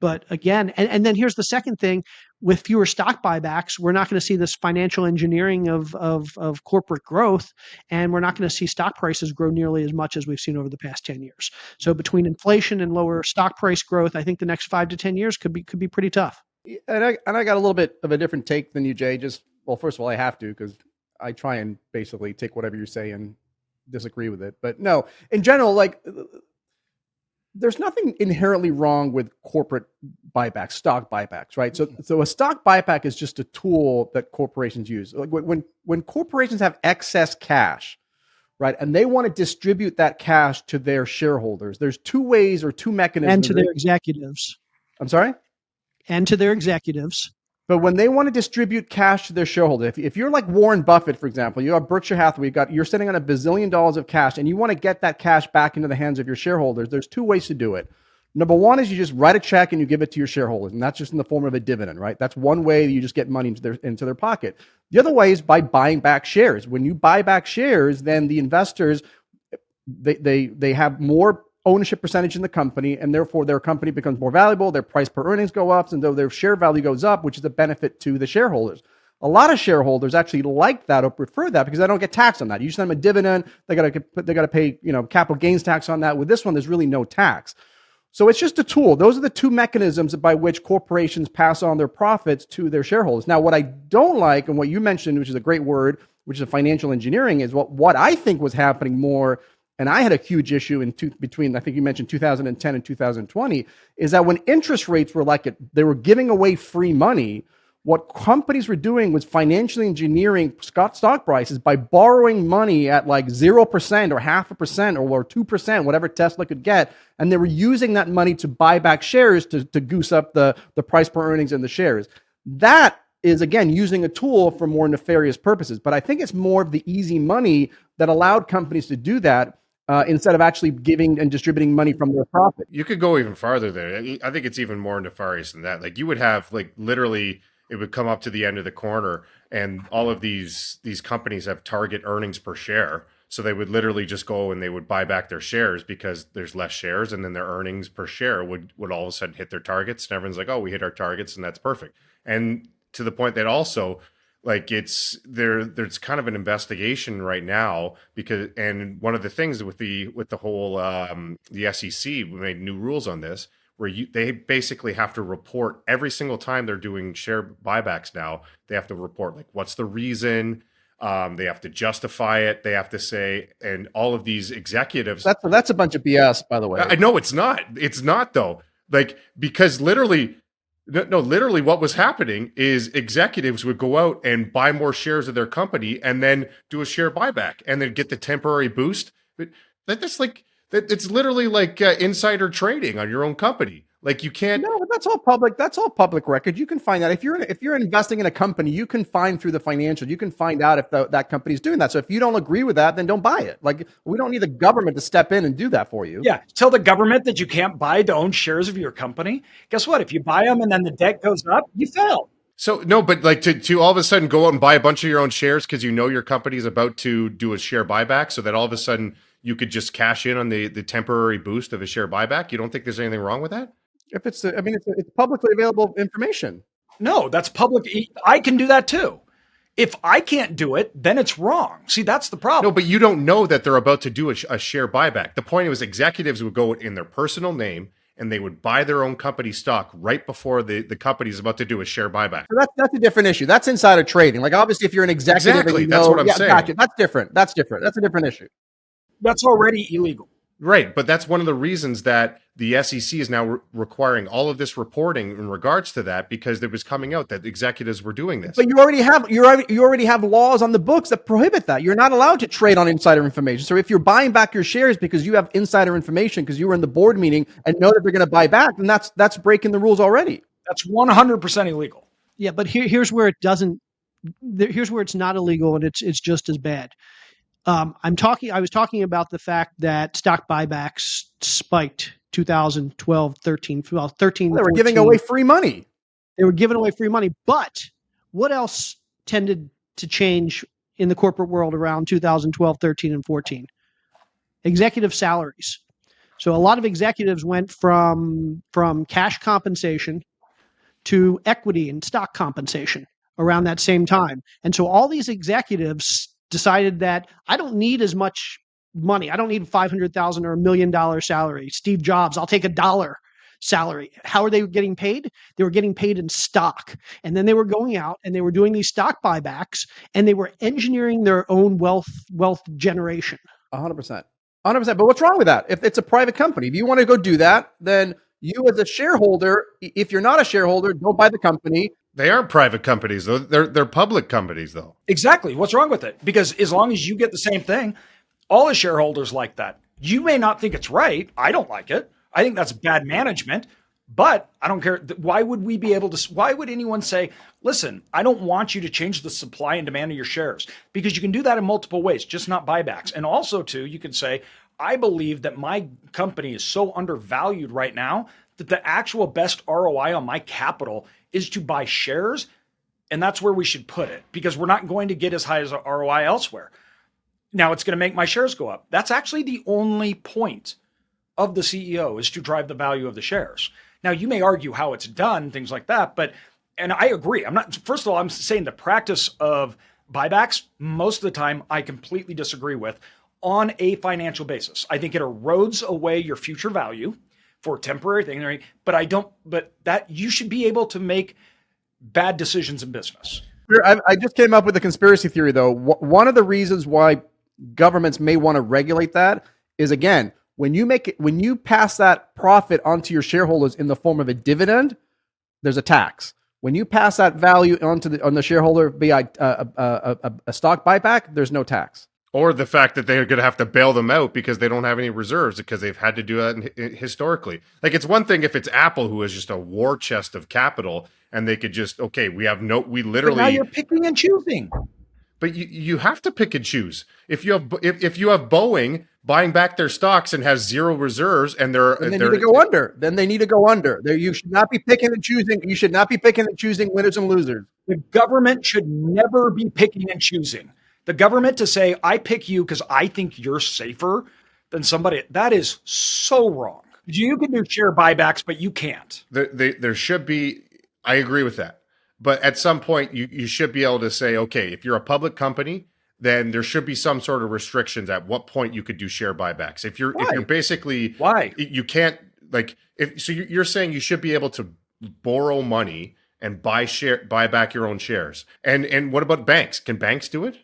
Speaker 2: But again, and then here's the second thing: with fewer stock buybacks, we're not going to see this financial engineering of corporate growth, and we're not going to see stock prices grow nearly as much as we've seen over the past 10 years. So between inflation and lower stock price growth, I think the next 5 to 10 years could be pretty tough.
Speaker 1: And I got a little bit of a different take than you, Jay. Well, first of all, I have to, because I try and basically take whatever you say and disagree with it. But no, in general, like, there's nothing inherently wrong with corporate buybacks, stock buybacks, right? So a stock buyback is just a tool that corporations use. Like when corporations have excess cash, right, and they want to distribute that cash to their shareholders, there's two ways or two mechanisms.
Speaker 2: And to their executives.
Speaker 1: I'm sorry?
Speaker 2: And to their executives.
Speaker 1: But when they want to distribute cash to their shareholder, if you're like Warren Buffett, for example, you have Berkshire Hathaway, you're sitting on $1 bazillion of cash, and you want to get that cash back into the hands of your shareholders, there's two ways to do it. Number one is you just write a check and you give it to your shareholders, and that's just in the form of a dividend, right? That's one way you just get money into their pocket. The other way is by buying back shares. When you buy back shares, then the investors, they have more ownership percentage in the company, and therefore their company becomes more valuable, their price per earnings go up, and though their share value goes up, which is a benefit to the shareholders. A lot of shareholders actually like that or prefer that because they don't get taxed on that. You send them a dividend, they got to pay, capital gains tax on that. With this one, there's really no tax. So it's just a tool. Those are the two mechanisms by which corporations pass on their profits to their shareholders. Now, what I don't like, and what you mentioned, which is a great word, which is financial engineering, is what I think was happening more. And I had a huge issue between, I think you mentioned 2010 and 2020, is that when interest rates were they were giving away free money, what companies were doing was financially engineering stock prices by borrowing money at like 0% or 0.5% or 2%, whatever Tesla could get. And they were using that money to buy back shares to goose up the price per earnings in the shares. That is, again, using a tool for more nefarious purposes. But I think it's more of the easy money that allowed companies to do that. Instead of actually giving and distributing money from their profit.
Speaker 4: You could go even farther there. I think it's even more nefarious than that. Like, you would have, like, literally, it would come up to the end of the corner, and all of these companies have target earnings per share. So they would literally just go and they would buy back their shares because there's less shares, and then their earnings per share would all of a sudden hit their targets. And everyone's like, oh, we hit our targets, and that's perfect. And to the point that also Like there's kind of an investigation right now and one of the things with the whole the SEC made new rules on this where they basically have to report every single time they're doing share buybacks now. They have to report like what's the reason. They have to justify it. They have to say, and all of these executives.
Speaker 1: That's a bunch of BS, by the way.
Speaker 4: I know it's not. It's not though. Like because literally what was happening is executives would go out and buy more shares of their company and then do a share buyback and then get the temporary boost. But it's literally like insider trading on your own company. Like you can't.
Speaker 1: No, but that's all public. That's all public record. You can find that if you're investing in a company, you can find through the financials. You can find out if that company's doing that. So if you don't agree with that, then don't buy it. Like we don't need the government to step in and do that for you.
Speaker 5: Yeah, tell the government that you can't buy to own shares of your company. Guess what? If you buy them and then the debt goes up, you fail.
Speaker 4: So no, but like to all of a sudden go out and buy a bunch of your own shares because you know your company is about to do a share buyback, so that all of a sudden you could just cash in on the temporary boost of a share buyback. You don't think there's anything wrong with that?
Speaker 1: If it's publicly available information.
Speaker 5: No, that's public. I can do that too. If I can't do it, then it's wrong. See, that's the problem.
Speaker 4: No, but you don't know that they're about to do a share buyback. The point was executives would go in their personal name and they would buy their own company stock right before the company is about to do a share buyback.
Speaker 1: So that's a different issue. That's insider trading. Like obviously, if you're an executive,
Speaker 4: exactly, that's what I'm saying.
Speaker 1: Gotcha. That's different. That's a different issue.
Speaker 5: That's already illegal.
Speaker 4: Right, but that's one of the reasons that the SEC is now requiring all of this reporting in regards to that, because it was coming out that executives were doing this.
Speaker 1: But you already have laws on the books that prohibit that. You're not allowed to trade on insider information. So if you're buying back your shares because you have insider information because you were in the board meeting and know that they're going to buy back, then that's breaking the rules already.
Speaker 5: That's 100% illegal.
Speaker 2: Yeah, but here's where it doesn't. Here's where it's not illegal and it's just as bad. I was talking about the fact that stock buybacks spiked 2012, 13, 13.
Speaker 1: They were giving away free money.
Speaker 2: They were giving away free money. But what else tended to change in the corporate world around 2012, 13, and 14? Executive salaries. So a lot of executives went from cash compensation to equity and stock compensation around that same time. And so all these executives decided that I don't need as much money. I don't need $500,000 or $1 million salary. Steve Jobs, I'll take $1 salary. How are they getting paid? They were getting paid in stock. And then they were going out and they were doing these stock buybacks and they were engineering their own wealth generation.
Speaker 1: 100%. 100%. But what's wrong with that? If it's a private company, if you want to go do that, then you as a shareholder, if you're not a shareholder, don't buy the company.
Speaker 4: They aren't private companies, though. They're public companies, though.
Speaker 5: Exactly. What's wrong with it? Because as long as you get the same thing, all the shareholders like that. You may not think it's right. I don't like it. I think that's bad management, but I don't care. Why would we be able to? Why would anyone say, listen, I don't want you to change the supply and demand of your shares? Because you can do that in multiple ways, just not buybacks. And also, too, you can say, I believe that my company is so undervalued right now that the actual best ROI on my capital is to buy shares, and that's where we should put it, because we're not going to get as high as a ROI elsewhere. Now it's going to make my shares go up. That's actually the only point of the CEO, is to drive the value of the shares. Now you may argue how it's done, things like that, and I agree. First of all, I'm saying the practice of buybacks, most of the time I completely disagree with on a financial basis. I think it erodes away your future value for temporary thing, but that you should be able to make bad decisions in business.
Speaker 1: I just came up with a conspiracy theory, though. One of the reasons why governments may want to regulate that is, again, when you pass that profit onto your shareholders in the form of a dividend, there's a tax. When you pass that value on the shareholder via a stock buyback, there's no tax.
Speaker 4: Or the fact that they're going to have to bail them out because they don't have any reserves because they've had to do that historically. Like, it's one thing if it's Apple, who is just a war chest of capital, and they could just, okay, we literally.
Speaker 5: But now you're picking and choosing.
Speaker 4: But you have to pick and choose. If you have Boeing buying back their stocks and has zero reserves, and
Speaker 1: they need to go under. Then they need to go under. You should not be picking and choosing. You should not be picking and choosing winners and losers.
Speaker 5: The government should never be picking and choosing. The government to say, I pick you because I think you're safer than somebody, that is so wrong. You can do share buybacks, but you can't.
Speaker 4: There should be, I agree with that. But at some point, you should be able to say, okay, if you're a public company, then there should be some sort of restrictions at what point you could do share buybacks. If you're basically
Speaker 5: Why?
Speaker 4: you can't you're saying you should be able to borrow money and buy back your own shares. And what about banks? Can banks do it?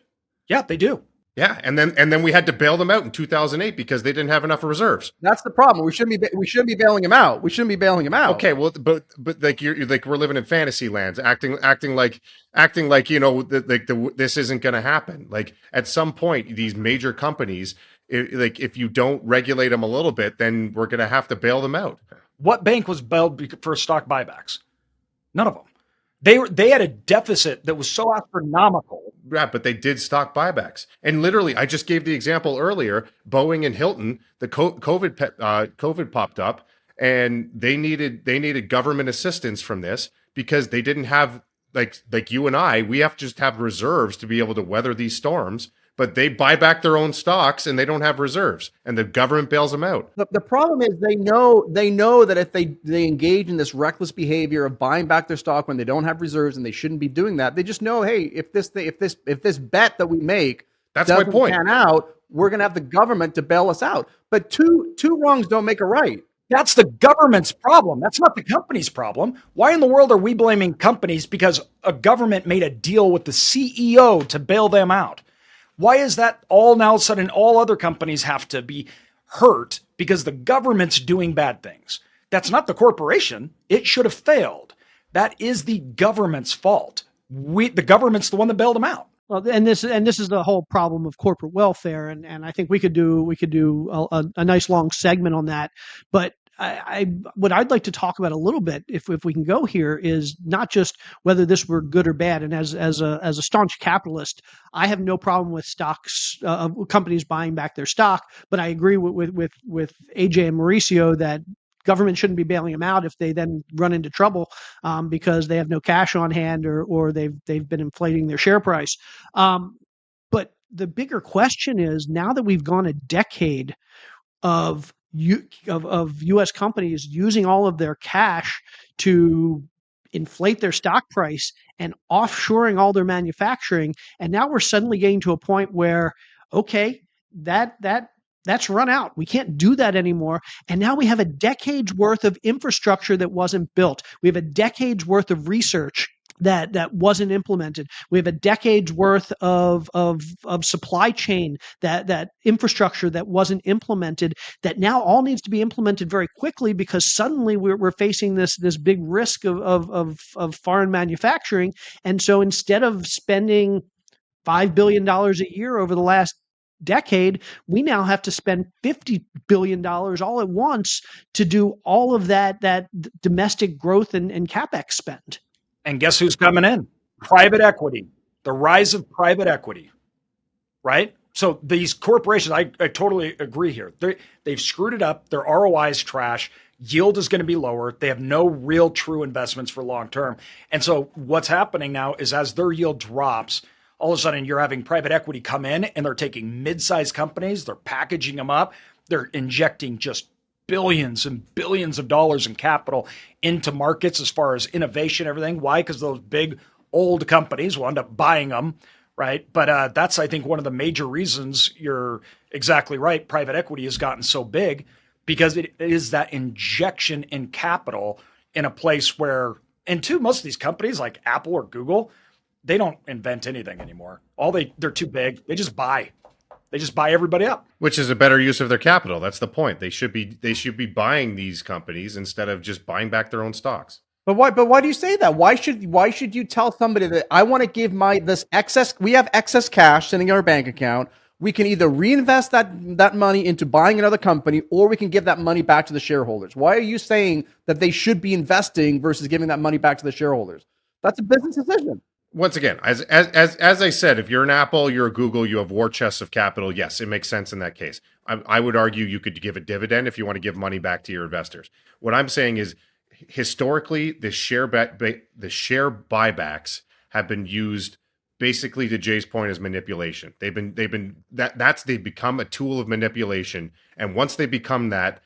Speaker 5: Yeah, they do.
Speaker 4: Yeah, and then we had to bail them out in 2008 because they didn't have enough reserves.
Speaker 1: That's the problem. We shouldn't be bailing them out. We shouldn't be bailing them out.
Speaker 4: Okay, well, but like you're like we're living in fantasy lands, acting like this isn't going to happen. Like at some point, these major companies, if you don't regulate them a little bit, then we're going to have to bail them out.
Speaker 5: What bank was bailed for stock buybacks? None of them. They had a deficit that was so astronomical.
Speaker 4: Yeah, but they did stock buybacks. And literally, I just gave the example earlier, Boeing and Hilton, the COVID popped up and they needed government assistance from this because they didn't have like you and I, we have to just have reserves to be able to weather these storms. But they buy back their own stocks and they don't have reserves, and the government bails them out.
Speaker 1: The problem is they know that if they engage in this reckless behavior of buying back their stock when they don't have reserves and they shouldn't be doing that, they just know, hey, if this bet that we make doesn't pan out, we're going to have the government to bail us out. But two wrongs don't make a right.
Speaker 5: That's the government's problem. That's not the company's problem. Why in the world are we blaming companies because a government made a deal with the CEO to bail them out? Why is that all now of a sudden all other companies have to be hurt because the government's doing bad things? That's not the corporation. It should have failed. That is the government's fault. The government's the one that bailed them out.
Speaker 2: Well, and this is the whole problem of corporate welfare, and I think we could do a nice long segment on that. But what I'd like to talk about a little bit, if we can go here, is not just whether this were good or bad. And as a staunch capitalist, I have no problem with stocks, companies buying back their stock. But I agree with AJ and Mauricio that government shouldn't be bailing them out if they then run into trouble because they have no cash on hand or they've been inflating their share price. But the bigger question is, now that we've gone a decade of U.S. companies using all of their cash to inflate their stock price and offshoring all their manufacturing, and now we're suddenly getting to a point where, okay, that's run out. We can't do that anymore. And now we have a decade's worth of infrastructure that wasn't built. We have a decade's worth of research that wasn't implemented. We have a decade's worth of supply chain, that infrastructure that wasn't implemented, that now all needs to be implemented very quickly because suddenly we're facing this big risk of foreign manufacturing. And so instead of spending $5 billion a year over the last decade, we now have to spend $50 billion all at once to do all of that domestic growth and CapEx spend.
Speaker 5: And guess who's coming in? Private equity, the rise of private equity, right? So these corporations, I totally agree here. They've screwed it up. Their ROI is trash. Yield is going to be lower. They have no real true investments for long term. And so what's happening now is as their yield drops, all of a sudden you're having private equity come in and they're taking mid-sized companies, they're packaging them up, they're injecting just billions and billions of dollars in capital into markets as far as innovation, everything. Why? Because those big old companies will end up buying them, right? But that's, I think, one of the major reasons. You're exactly right. Private equity has gotten so big because it is that injection in capital in a place where, and two, most of these companies like Apple or Google, they don't invent anything anymore. They're too big. They just buy. They just buy everybody up.
Speaker 4: Which is a better use of their capital. That's the point. They should be buying these companies instead of just buying back their own stocks.
Speaker 1: But why do you say that? Why should you tell somebody that I want to give this excess? We have excess cash sitting in our bank account. We can either reinvest that money into buying another company, or we can give that money back to the shareholders. Why are you saying that they should be investing versus giving that money back to the shareholders? That's a business decision.
Speaker 4: Once again, as I said, if you're an Apple, you're a Google, you have war chests of capital. Yes, it makes sense in that case. I would argue you could give a dividend if you want to give money back to your investors. What I'm saying is, historically, the share buybacks have been used basically, to Jay's point, as manipulation. They've become a tool of manipulation, and once they become that,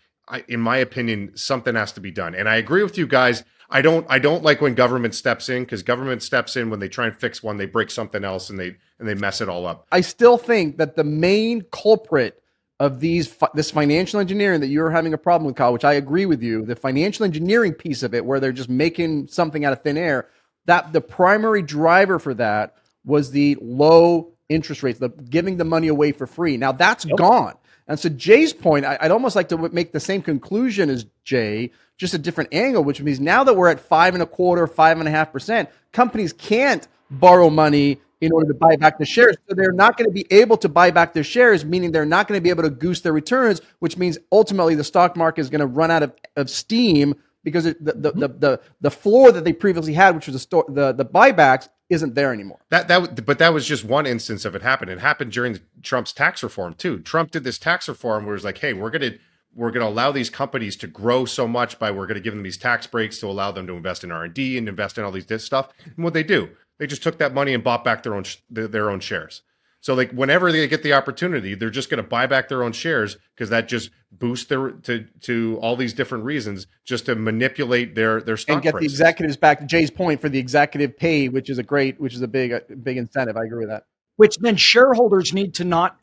Speaker 4: in my opinion, something has to be done. And I agree with you guys. I don't like when government steps in, because government steps in when they try and fix one, they break something else, and they mess it all up.
Speaker 1: I still think that the main culprit of this financial engineering that you're having a problem with, Kyle, which I agree with you, the financial engineering piece of it, where they're just making something out of thin air, that the primary driver for that was the low interest rates, the giving the money away for free. Now that's gone. And so Jay's point, I'd almost like to make the same conclusion as Jay, just a different angle, which means now that we're at 5.25%, 5.5%, companies can't borrow money in order to buy back the shares. So they're not going to be able to buy back their shares, meaning they're not going to be able to goose their returns, which means ultimately the stock market is going to run out of steam, because the floor that they previously had, which was the buybacks, isn't there anymore.
Speaker 4: But that was just one instance of it happened. It happened during Trump's tax reform too. Trump did this tax reform where it's like, hey, we're gonna allow these companies to grow so much by we're gonna give them these tax breaks to allow them to invest in R&D and invest in all this stuff. And what they do, they just took that money and bought back their own shares. So like whenever they get the opportunity, they're just going to buy back their own shares, because that just boosts their to all these different reasons, just to manipulate their stock
Speaker 1: and get
Speaker 4: prices.
Speaker 1: the executives back. To Jay's point, for the executive pay, which is a big incentive. I agree with that.
Speaker 5: Which then shareholders need to not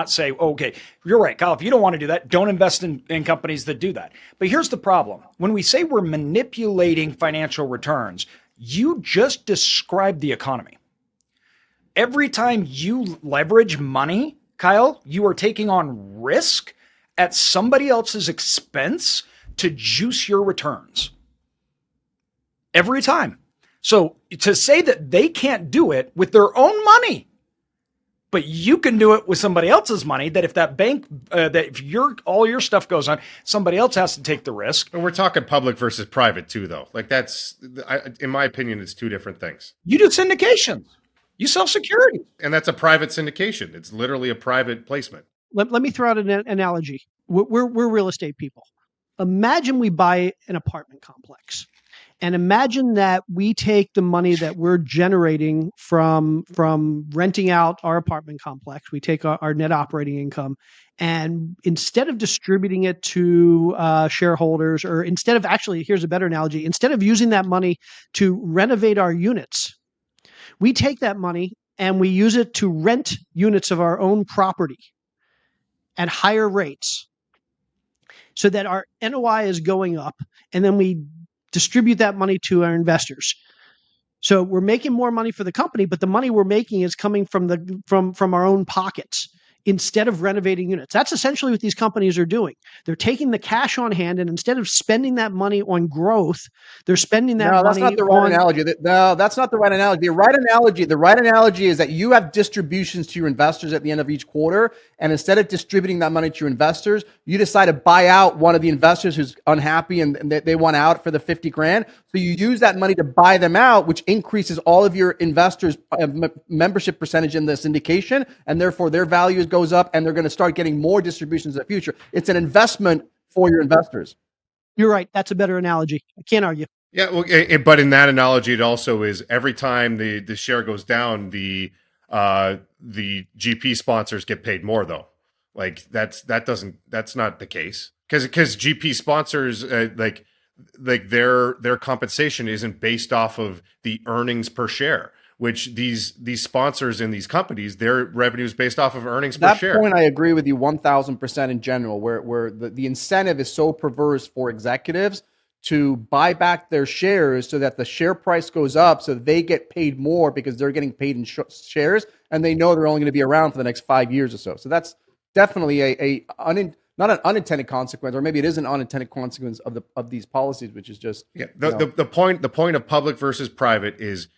Speaker 5: say, okay, you're right, Kyle, if you don't want to do that, don't invest in companies that do that. But here's the problem. When we say we're manipulating financial returns, you just described the economy. Every time you leverage money, Kyle, you are taking on risk at somebody else's expense to juice your returns. Every time. So to say that they can't do it with their own money, but you can do it with somebody else's money, that if that bank, that if all your stuff goes on, somebody else has to take the risk.
Speaker 4: And we're talking public versus private too, though. Like in my opinion, it's two different things.
Speaker 5: You do syndications. You sell securities.
Speaker 4: And that's a private syndication. It's literally a private placement.
Speaker 2: Let me throw out an analogy. We're real estate people. Imagine we buy an apartment complex, and imagine that we take the money that we're generating from renting out our apartment complex, we take our net operating income, and instead of distributing it to shareholders, or here's a better analogy, instead of using that money to renovate our units, we take that money and we use it to rent units of our own property at higher rates, so that our NOI is going up, and then we distribute that money to our investors. So we're making more money for the company, but the money we're making is coming from our own pockets instead of renovating units. That's essentially what these companies are doing. They're taking the cash on hand, and instead of spending that money on growth, they're spending that money on...
Speaker 1: No, that's not the right analogy. No, that's not the right analogy. The right analogy is that you have distributions to your investors at the end of each quarter, and instead of distributing that money to your investors, you decide to buy out one of the investors who's unhappy and they want out for the 50 grand. So you use that money to buy them out, which increases all of your investors' membership percentage in the syndication, and therefore their value goes up, and they're going to start getting more distributions in the future. It's an investment for your investors.
Speaker 2: You're right. That's a better analogy. I can't argue.
Speaker 4: Yeah, well, but in that analogy, it also is every time the share goes down, the GP sponsors get paid more, though. Like that's not the case, because GP sponsors like their compensation isn't based off of the earnings per share, which these sponsors in these companies, their revenue is based off of earnings per share.
Speaker 1: That point, I agree with you 1,000% in general, where the incentive is so perverse for executives to buy back their shares so that the share price goes up, so they get paid more because they're getting paid in shares, and they know they're only going to be around for the next 5 years or so. So that's definitely not an unintended consequence, or maybe it is an unintended consequence of these policies, which is just
Speaker 4: the point of public versus private is,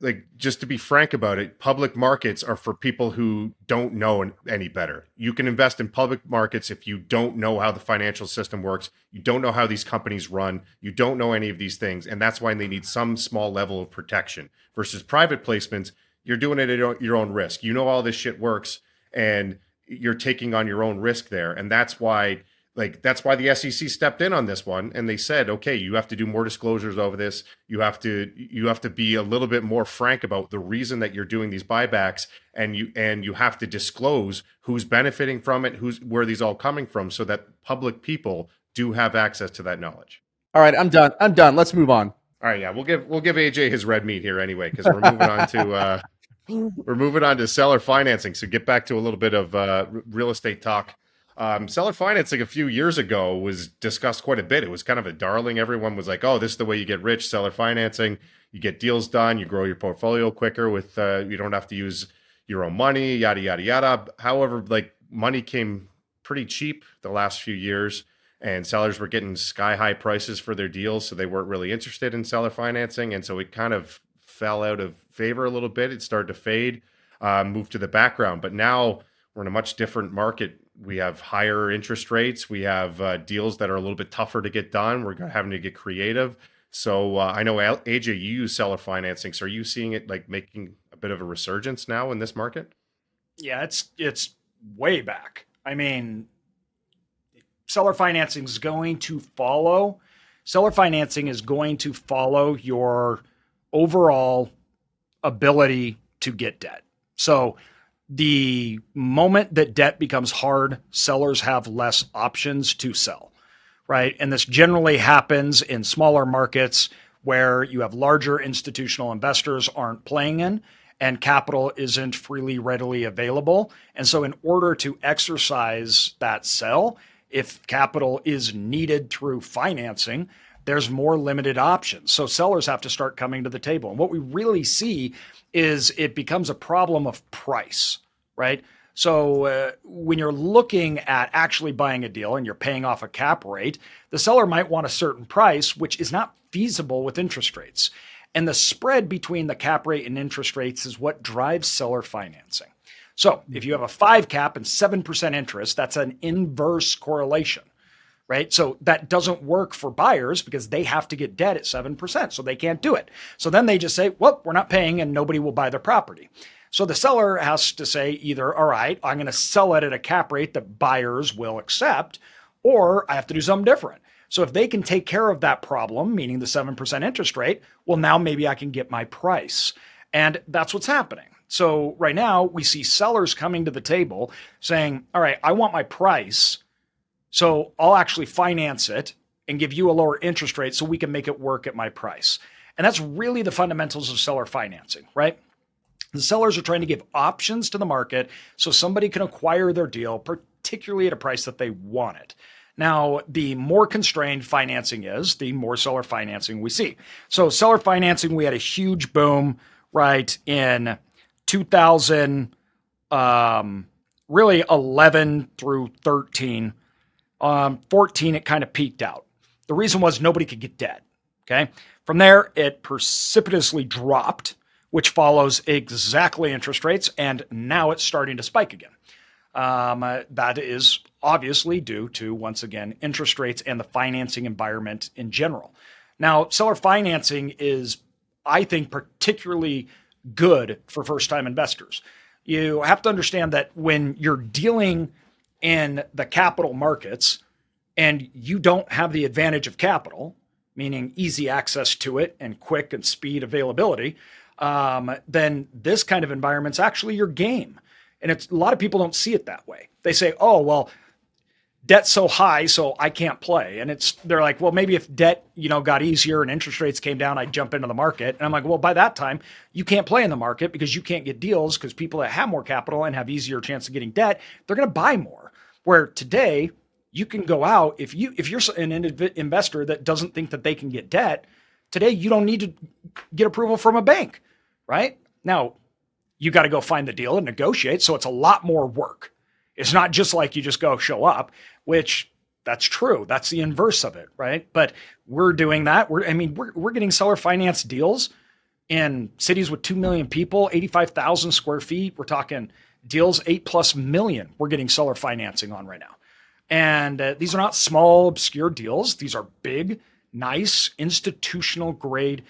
Speaker 4: like, just to be frank about it, public markets are for people who don't know any better. You can invest in public markets if you don't know how the financial system works, you don't know how these companies run, you don't know any of these things, and that's why they need some small level of protection. Versus private placements, you're doing it at your own risk. You know all this shit works, and you're taking on your own risk there, and that's why the SEC stepped in on this one, and they said, okay, you have to do more disclosures over this. You have to be a little bit more frank about the reason that you're doing these buybacks, and you have to disclose who's benefiting from it, where these all coming from, so that public people do have access to that knowledge.
Speaker 1: All right, I'm done. I'm done. Let's move on.
Speaker 4: All right, yeah, we'll give AJ his red meat here anyway, because we're moving on to seller financing. So get back to a little bit of real estate talk. Seller financing a few years ago was discussed quite a bit. It was kind of a darling. Everyone was like, "Oh, this is the way you get rich." Seller financing, you get deals done, you grow your portfolio quicker with you don't have to use your own money, yada yada yada. However, like money came pretty cheap the last few years, and sellers were getting sky high prices for their deals, so they weren't really interested in seller financing, and so it kind of fell out of favor a little bit. It started to fade, moved to the background, but now we're in a much different market. We have higher interest rates. We have deals that are a little bit tougher to get done. We're having to get creative. So I know AJ, you use seller financing. So are you seeing it like making a bit of a resurgence now in this market?
Speaker 5: Yeah, it's way back. I mean, seller financing is going to follow your overall ability to get debt. So the moment that debt becomes hard, sellers have less options to sell, right? And this generally happens in smaller markets where you have larger institutional investors aren't playing in and capital isn't freely, readily available. And so in order to exercise that sell, if capital is needed through financing, there's more limited options. So sellers have to start coming to the table. And what we really see is it becomes a problem of price, right? So when you're looking at actually buying a deal and you're paying off a cap rate, the seller might want a certain price, which is not feasible with interest rates. And the spread between the cap rate and interest rates is what drives seller financing. So if you have a 5 cap and 7% interest, that's an inverse correlation, right? So that doesn't work for buyers because they have to get debt at 7%, so they can't do it. So then they just say, well, we're not paying and nobody will buy their property. So the seller has to say either, all right, I'm going to sell it at a cap rate that buyers will accept, or I have to do something different. So if they can take care of that problem, meaning the 7% interest rate, well, now maybe I can get my price. And that's what's happening. So right now we see sellers coming to the table saying, all right, I want my price, so I'll actually finance it and give you a lower interest rate so we can make it work at my price. And that's really the fundamentals of seller financing, right? The sellers are trying to give options to the market so somebody can acquire their deal, particularly at a price that they want it. Now, the more constrained financing is, the more seller financing we see. So seller financing, we had a huge boom, right, in 2000, really 11 through 13. 14, it kind of peaked out. The reason was nobody could get debt, okay? From there, it precipitously dropped, which follows exactly interest rates, and now it's starting to spike again. That is obviously due to, once again, interest rates and the financing environment in general. Now, seller financing is, I think, particularly good for first-time investors. You have to understand that when you're dealing in the capital markets and you don't have the advantage of capital, meaning easy access to it and quick and speed availability, then this kind of environment's actually your game. And a lot of people don't see it that way. They say, oh, well, debt's so high, so I can't play. And they're like, well, maybe if debt, got easier and interest rates came down, I'd jump into the market. And I'm like, well, by that time, you can't play in the market because you can't get deals because people that have more capital and have easier chance of getting debt, they're going to buy more. Where today, you can go out, if you're an investor that doesn't think that they can get debt, today you don't need to get approval from a bank, right? Now, you got to go find the deal and negotiate, so it's a lot more work. It's not just like you just go show up, which that's true. That's the inverse of it, right? But we're doing that. We're getting seller finance deals in cities with 2 million people, 85,000 square feet. We're talking deals 8+ million. We're getting seller financing on right now. And these are not small, obscure deals. These are big, nice, institutional grade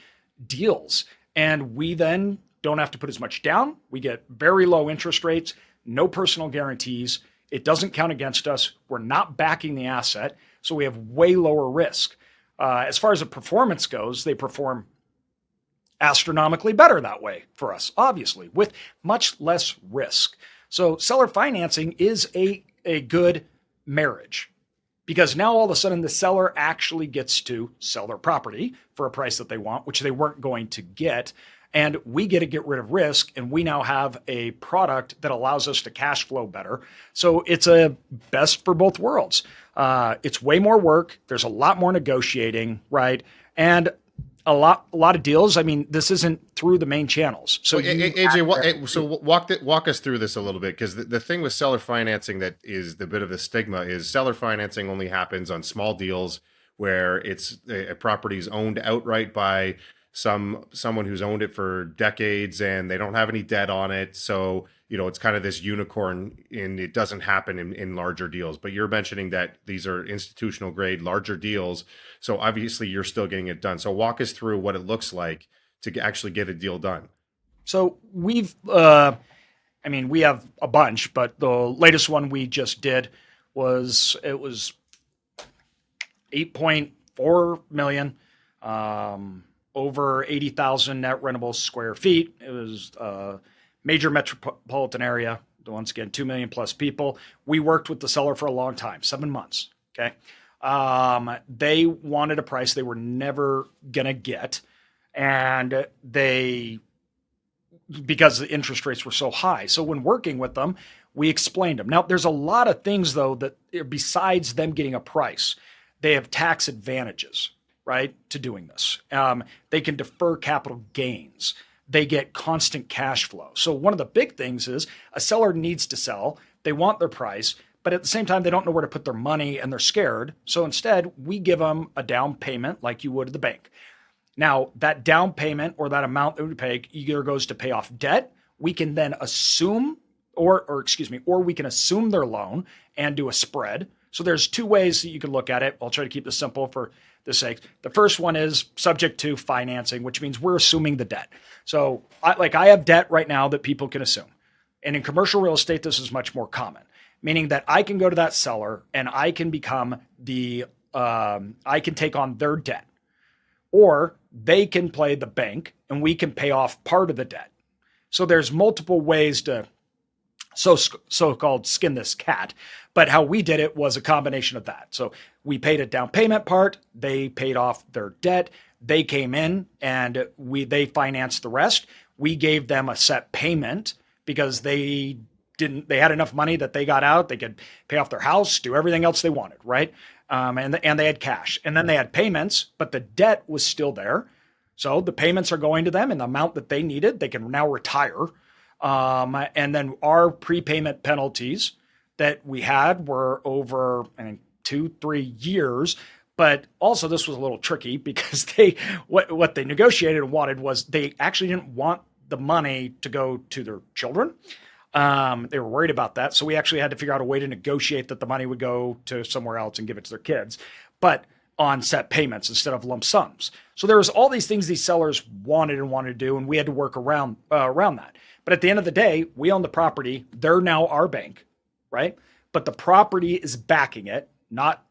Speaker 5: deals. And we then don't have to put as much down. We get very low interest rates, no personal guarantees. It doesn't count against us. We're not backing the asset, so we have way lower risk. As far as the performance goes, they perform astronomically better that way for us, obviously, with much less risk. So seller financing is a good marriage. because now all of a sudden the seller actually gets to sell their property for a price that they want, which they weren't going to get. And we get to get rid of risk. And we now have a product that allows us to cash flow better. So it's a best for both worlds. It's way more work. There's a lot more negotiating, right? And a lot of deals. I mean, this isn't through the main channels. So
Speaker 4: AJ, walk us through this a little bit, because the thing with seller financing that is the bit of the stigma is seller financing only happens on small deals where it's a property is owned outright by someone who's owned it for decades and they don't have any debt on it. So, it's kind of this unicorn, and it doesn't happen in larger deals. But you're mentioning that these are institutional grade, larger deals. So obviously you're still getting it done. So walk us through what it looks like to actually get a deal done.
Speaker 5: So we have a bunch, but the latest one we just did was 8.4 million, over 80,000 net rentable square feet. It was a major metropolitan area. Once again, 2 million plus people. We worked with the seller for a long time, 7 months. Okay. They wanted a price they were never going to get. And because the interest rates were so high. So when working with them, we explained them. Now, there's a lot of things, though, that besides them getting a price, they have tax advantages, right, to doing this. They can defer capital gains. They get constant cash flow. So one of the big things is a seller needs to sell. They want their price, but at the same time, they don't know where to put their money and they're scared. So instead, we give them a down payment like you would at the bank. Now, that down payment or that amount that we pay either goes to pay off debt. We can then assume, or we can assume their loan and do a spread. So there's two ways that you can look at it. I'll try to keep this simple for the sake. The first one is subject to financing, which means we're assuming the debt. So I have debt right now that people can assume. And in commercial real estate, this is much more common, meaning that I can go to that seller and I can become I can take on their debt, or they can play the bank and we can pay off part of the debt. So there's multiple ways to so-called skin this cat. But how we did it was a combination of that. So we paid a down payment part. They paid off their debt. They came in and they financed the rest. We gave them a set payment because they had enough money that they got out. They could pay off their house, do everything else they wanted, right? And they had cash. And then they had payments, but the debt was still there. So the payments are going to them in the amount that they needed. They can now retire. And then our prepayment penalties that we had were over 2-3 years. But also this was a little tricky because what they negotiated and wanted was they actually didn't want the money to go to their children. They were worried about that. So we actually had to figure out a way to negotiate that the money would go to somewhere else and give it to their kids, but on set payments instead of lump sums. So there was all these things these sellers wanted to do, and we had to work around that. But at the end of the day, we own the property. They're now our bank, right? But the property is backing it, not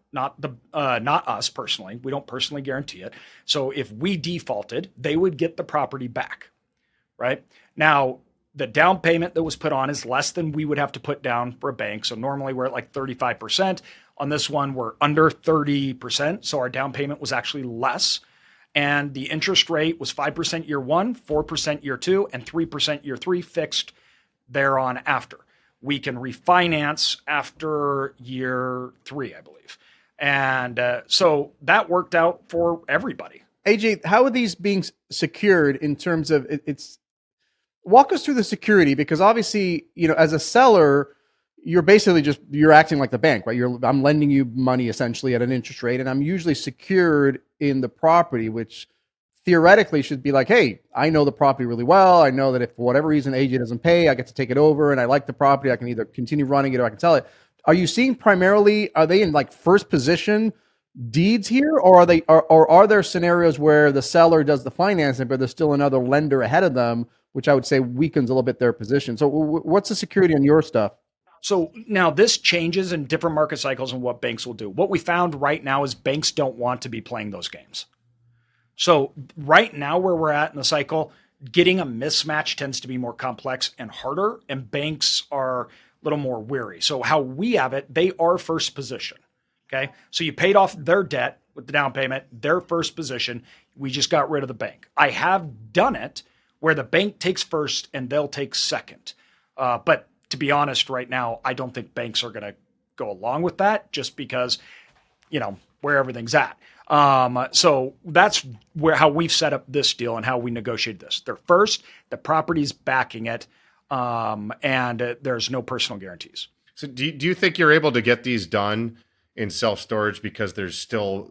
Speaker 5: us personally. We don't personally guarantee it. So if we defaulted, they would get the property back, right? Now, the down payment that was put on is less than we would have to put down for a bank. So normally we're at like 35%. On this one, we're under 30%. So our down payment was actually less. And the interest rate was 5% year one, 4% year two, and 3% year three fixed thereon after. We can refinance after year three, I believe. And so that worked out for everybody.
Speaker 1: AJ, how are these being secured in terms of it's walk us through the security, because obviously, as a seller, you're basically you're acting like the bank, right? I'm lending you money essentially at an interest rate, and I'm usually secured in the property, which theoretically should be like, hey, I know the property really well. I know that if for whatever reason AJ doesn't pay, I get to take it over, and I like the property. I can either continue running it or I can sell it. Are you seeing are they in like first position deeds here, or are there scenarios where the seller does the financing, but there's still another lender ahead of them, which I would say weakens a little bit their position? So what's the security on your stuff?
Speaker 5: So now this changes in different market cycles and what banks will do. What we found right now is banks don't want to be playing those games. So right now where we're at in the cycle, getting a mismatch tends to be more complex and harder, and banks are a little more weary. So how we have it, they are first position. Okay. So you paid off their debt with the down payment, their first position. We just got rid of the bank. I have done it where the bank takes first and they'll take second. But to be honest, right now, I don't think banks are going to go along with that just because, where everything's at. So that's how we've set up this deal and how we negotiated this. They're first, the property's backing it, and there's no personal guarantees.
Speaker 4: So do you think you're able to get these done in self-storage because there's still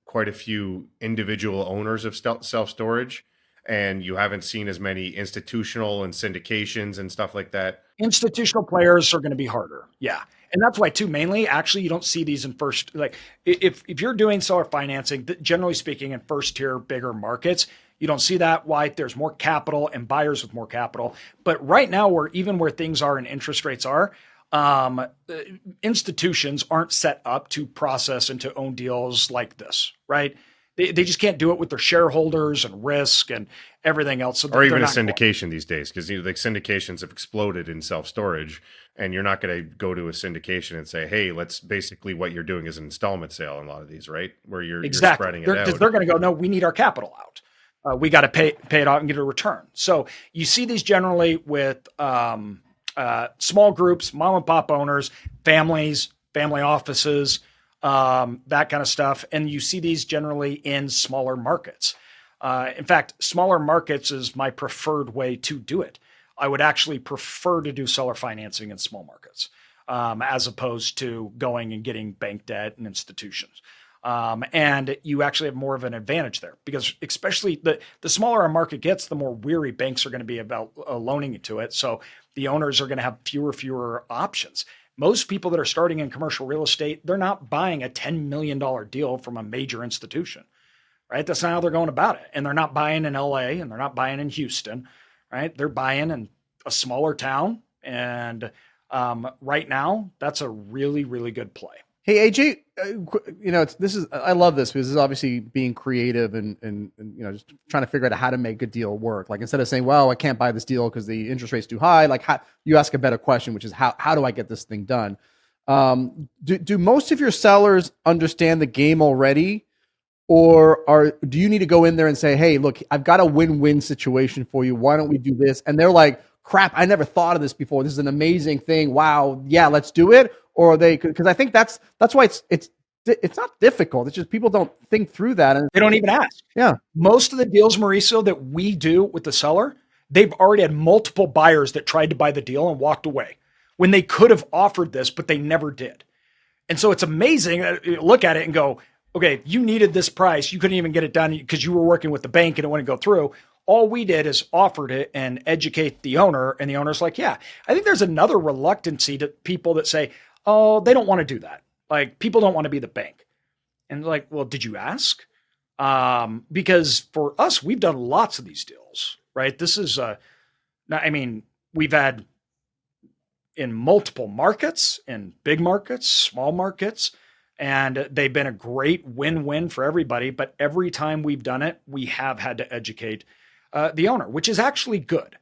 Speaker 4: quite a few individual owners of self-storage, and you haven't seen as many institutional and syndications and stuff like that?
Speaker 5: Institutional players are going to be harder. Yeah. And that's why too, mainly, actually, you don't see these in first, like if you're doing seller financing, generally speaking, in first tier, bigger markets, you don't see that. Why? There's more capital and buyers with more capital. But right now, where things are and interest rates are, institutions aren't set up to process and to own deals like this, right? They just can't do it with their shareholders and risk and everything else. So
Speaker 4: or even a syndication these days, because like syndications have exploded in self-storage, and you're not going to go to a syndication and say, hey, let's basically what you're doing is an installment sale in a lot of these, right? Where you're spreading it out.
Speaker 5: Because they're going to go, no, we need our capital out. We got to pay it out and get a return. So you see these generally with small groups, mom and pop owners, families, family offices, that kind of stuff. And you see these generally in smaller markets. In fact, smaller markets is my preferred way to do it. I would actually prefer to do seller financing in small markets, as opposed to going and getting bank debt and institutions. And you actually have more of an advantage there because especially the smaller a market gets, the more weary banks are going to be about loaning to it. So the owners are going to have fewer options. Most people that are starting in commercial real estate, they're not buying a $10 million deal from a major institution, right? That's not how they're going about it. And they're not buying in LA and they're not buying in Houston, right? They're buying in a smaller town. And right now, that's a really, really good play.
Speaker 1: Hey, AJ, I love this because this is obviously being creative and just trying to figure out how to make a deal work. Like instead of saying, well, I can't buy this deal because the interest rate's too high, like you ask a better question, which is how do I get this thing done? Do most of your sellers understand the game already? Or do you need to go in there and say, hey, look, I've got a win-win situation for you. Why don't we do this? And they're like, crap, I never thought of this before. This is an amazing thing. Wow. Yeah, let's do it. Or because I think that's why it's not difficult. It's just people don't think through that. And
Speaker 5: they don't even ask.
Speaker 1: Yeah.
Speaker 5: Most of the deals, Mauricio, that we do with the seller, they've already had multiple buyers that tried to buy the deal and walked away when they could have offered this, but they never did. And so it's amazing. Look at it and go, okay, you needed this price. You couldn't even get it done because you were working with the bank and it wouldn't go through. All we did is offered it and educate the owner. And the owner's like, yeah. I think there's another reluctancy to people that say, oh, they don't want to do that. Like people don't want to be the bank. And like, well, did you ask? Because for us, we've done lots of these deals, right? This is, we've had in multiple markets, in big markets, small markets, and they've been a great win-win for everybody. But every time we've done it, we have had to educate the owner, which is actually good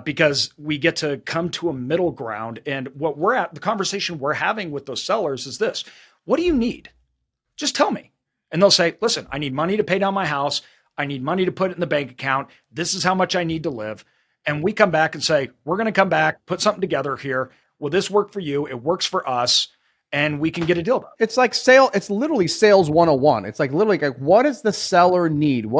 Speaker 5: because we get to come to a middle ground. And the conversation we're having with those sellers is this: what do you need? Just tell me. And they'll say, listen, I need money to pay down my house. I need money to put it in the bank account. This is how much I need to live. And we come back and say, we're going to come back, put something together here. Will this work for you? It works for us. And we can get a deal done.
Speaker 1: It's like it's literally sales 101. It's like literally like, what does the seller need?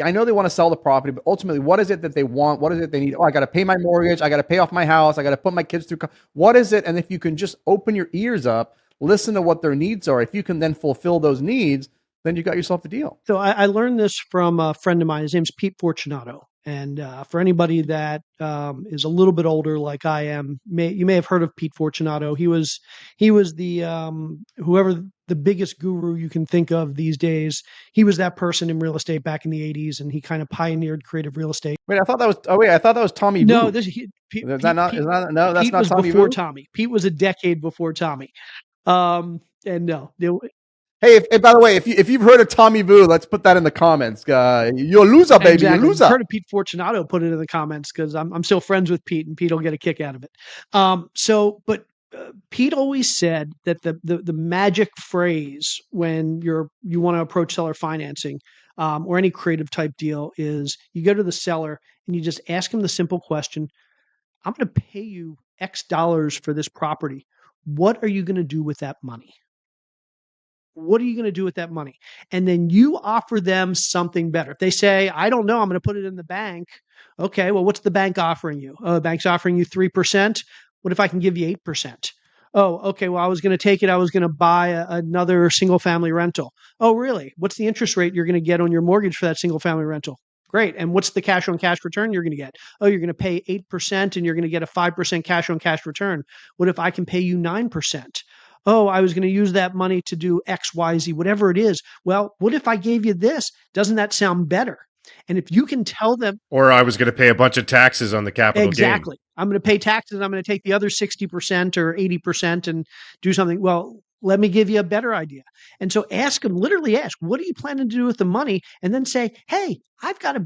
Speaker 1: I know they want to sell the property, but ultimately, what is it that they want? What is it they need? Oh, I got to pay my mortgage. I got to pay off my house. I got to put my kids through. What is it? And if you can just open your ears up, listen to what their needs are. If you can then fulfill those needs, then you got yourself a deal.
Speaker 2: So I learned this from a friend of mine. His name's Pete Fortunato. And for anybody that is a little bit older, like I am, you may have heard of Pete Fortunato. He was the whoever the biggest guru you can think of these days. He was that person in real estate back in the '80s, and he kind of pioneered creative real estate.
Speaker 1: I thought that was Tommy.
Speaker 2: No,
Speaker 1: that's
Speaker 2: Pete
Speaker 1: not Tommy.
Speaker 2: Before Tommy. Pete was a decade before Tommy. And no.
Speaker 1: Hey, by the way, if you've heard of Tommy Vu, let's put that in the comments. You're a loser, baby.
Speaker 2: Exactly.
Speaker 1: You're a loser.
Speaker 2: I've heard of Pete Fortunato, put it in the comments because I'm still friends with Pete, and Pete will get a kick out of it. But Pete always said that the magic phrase when you want to approach seller financing or any creative type deal is you go to the seller and you just ask him the simple question, I'm going to pay you X dollars for this property. What are you going to do with that money? What are you going to do with that money? And then you offer them something better. If they say, I don't know, I'm going to put it in the bank. Okay, well, what's the bank offering you? Oh, the bank's offering you 3%. What if I can give you 8%? Oh, okay, well, I was going to take it. I was going to buy another single family rental. Oh, really? What's the interest rate you're going to get on your mortgage for that single family rental? Great. And what's the cash on cash return you're going to get? Oh, you're going to pay 8% and you're going to get a 5% cash on cash return. What if I can pay you 9%? Oh, I was going to use that money to do X, Y, Z, whatever it is. Well, what if I gave you this? Doesn't that sound better? And if you can tell them,
Speaker 4: Or I was going to pay a bunch of taxes on the capital gain.
Speaker 2: exactly, I'm going to pay taxes, I'm going to take the other 60% or 80% and do something. Well, let me give you a better idea. And so literally ask, what are you planning to do with the money? And then say, hey, I've got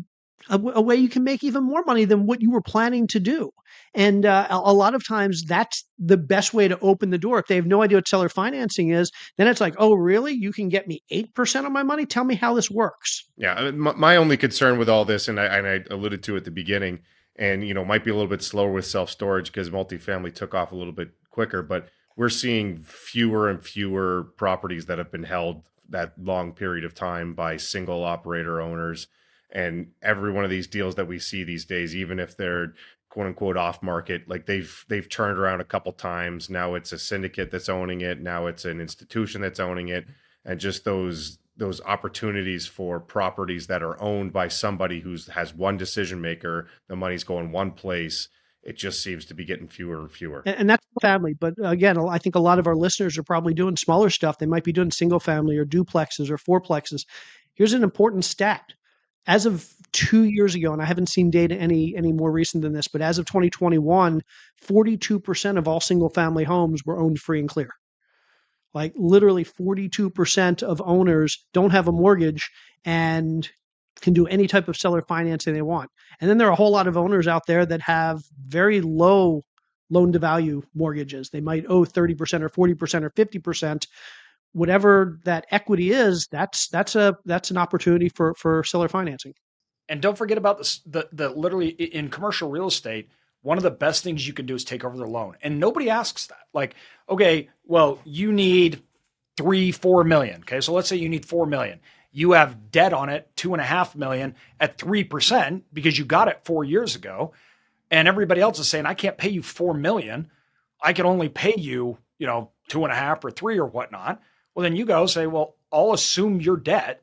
Speaker 2: a way you can make even more money than what you were planning to do. And a lot of times that's the best way to open the door. If they have no idea what seller financing is, then it's like, oh, really? You can get me 8% of my money? Tell me how this works.
Speaker 4: Yeah, my only concern with all this, and I alluded to at the beginning, and might be a little bit slower with self-storage because multifamily took off a little bit quicker, but we're seeing fewer and fewer properties that have been held that long period of time by single operator owners. And every one of these deals that we see these days, even if they're quote unquote off market, like they've turned around a couple times. Now it's a syndicate that's owning it. Now it's an institution that's owning it. And just those opportunities for properties that are owned by somebody who has one decision maker, the money's going one place. It just seems to be getting fewer and fewer.
Speaker 2: And that's family. But again, I think a lot of our listeners are probably doing smaller stuff. They might be doing single family or duplexes or fourplexes. Here's an important stat. As of 2 years ago, and I haven't seen data any more recent than this, but as of 2021, 42% of all single family homes were owned free and clear. Like literally 42% of owners don't have a mortgage and can do any type of seller financing they want. And then there are a whole lot of owners out there that have very low loan to value mortgages. They might owe 30% or 40% or 50%. Whatever that equity is, that's an opportunity for seller financing.
Speaker 5: And don't forget about this, the literally in commercial real estate, one of the best things you can do is take over their loan. And nobody asks that. Like, okay, well, you need 3-4 million. Okay. So let's say you need 4 million. You have debt on it, 2.5 million at 3% because you got it 4 years ago. And everybody else is saying, I can't pay you 4 million. I can only pay you, 2.5 or 3 or whatnot. Well, then you go say, well, I'll assume your debt.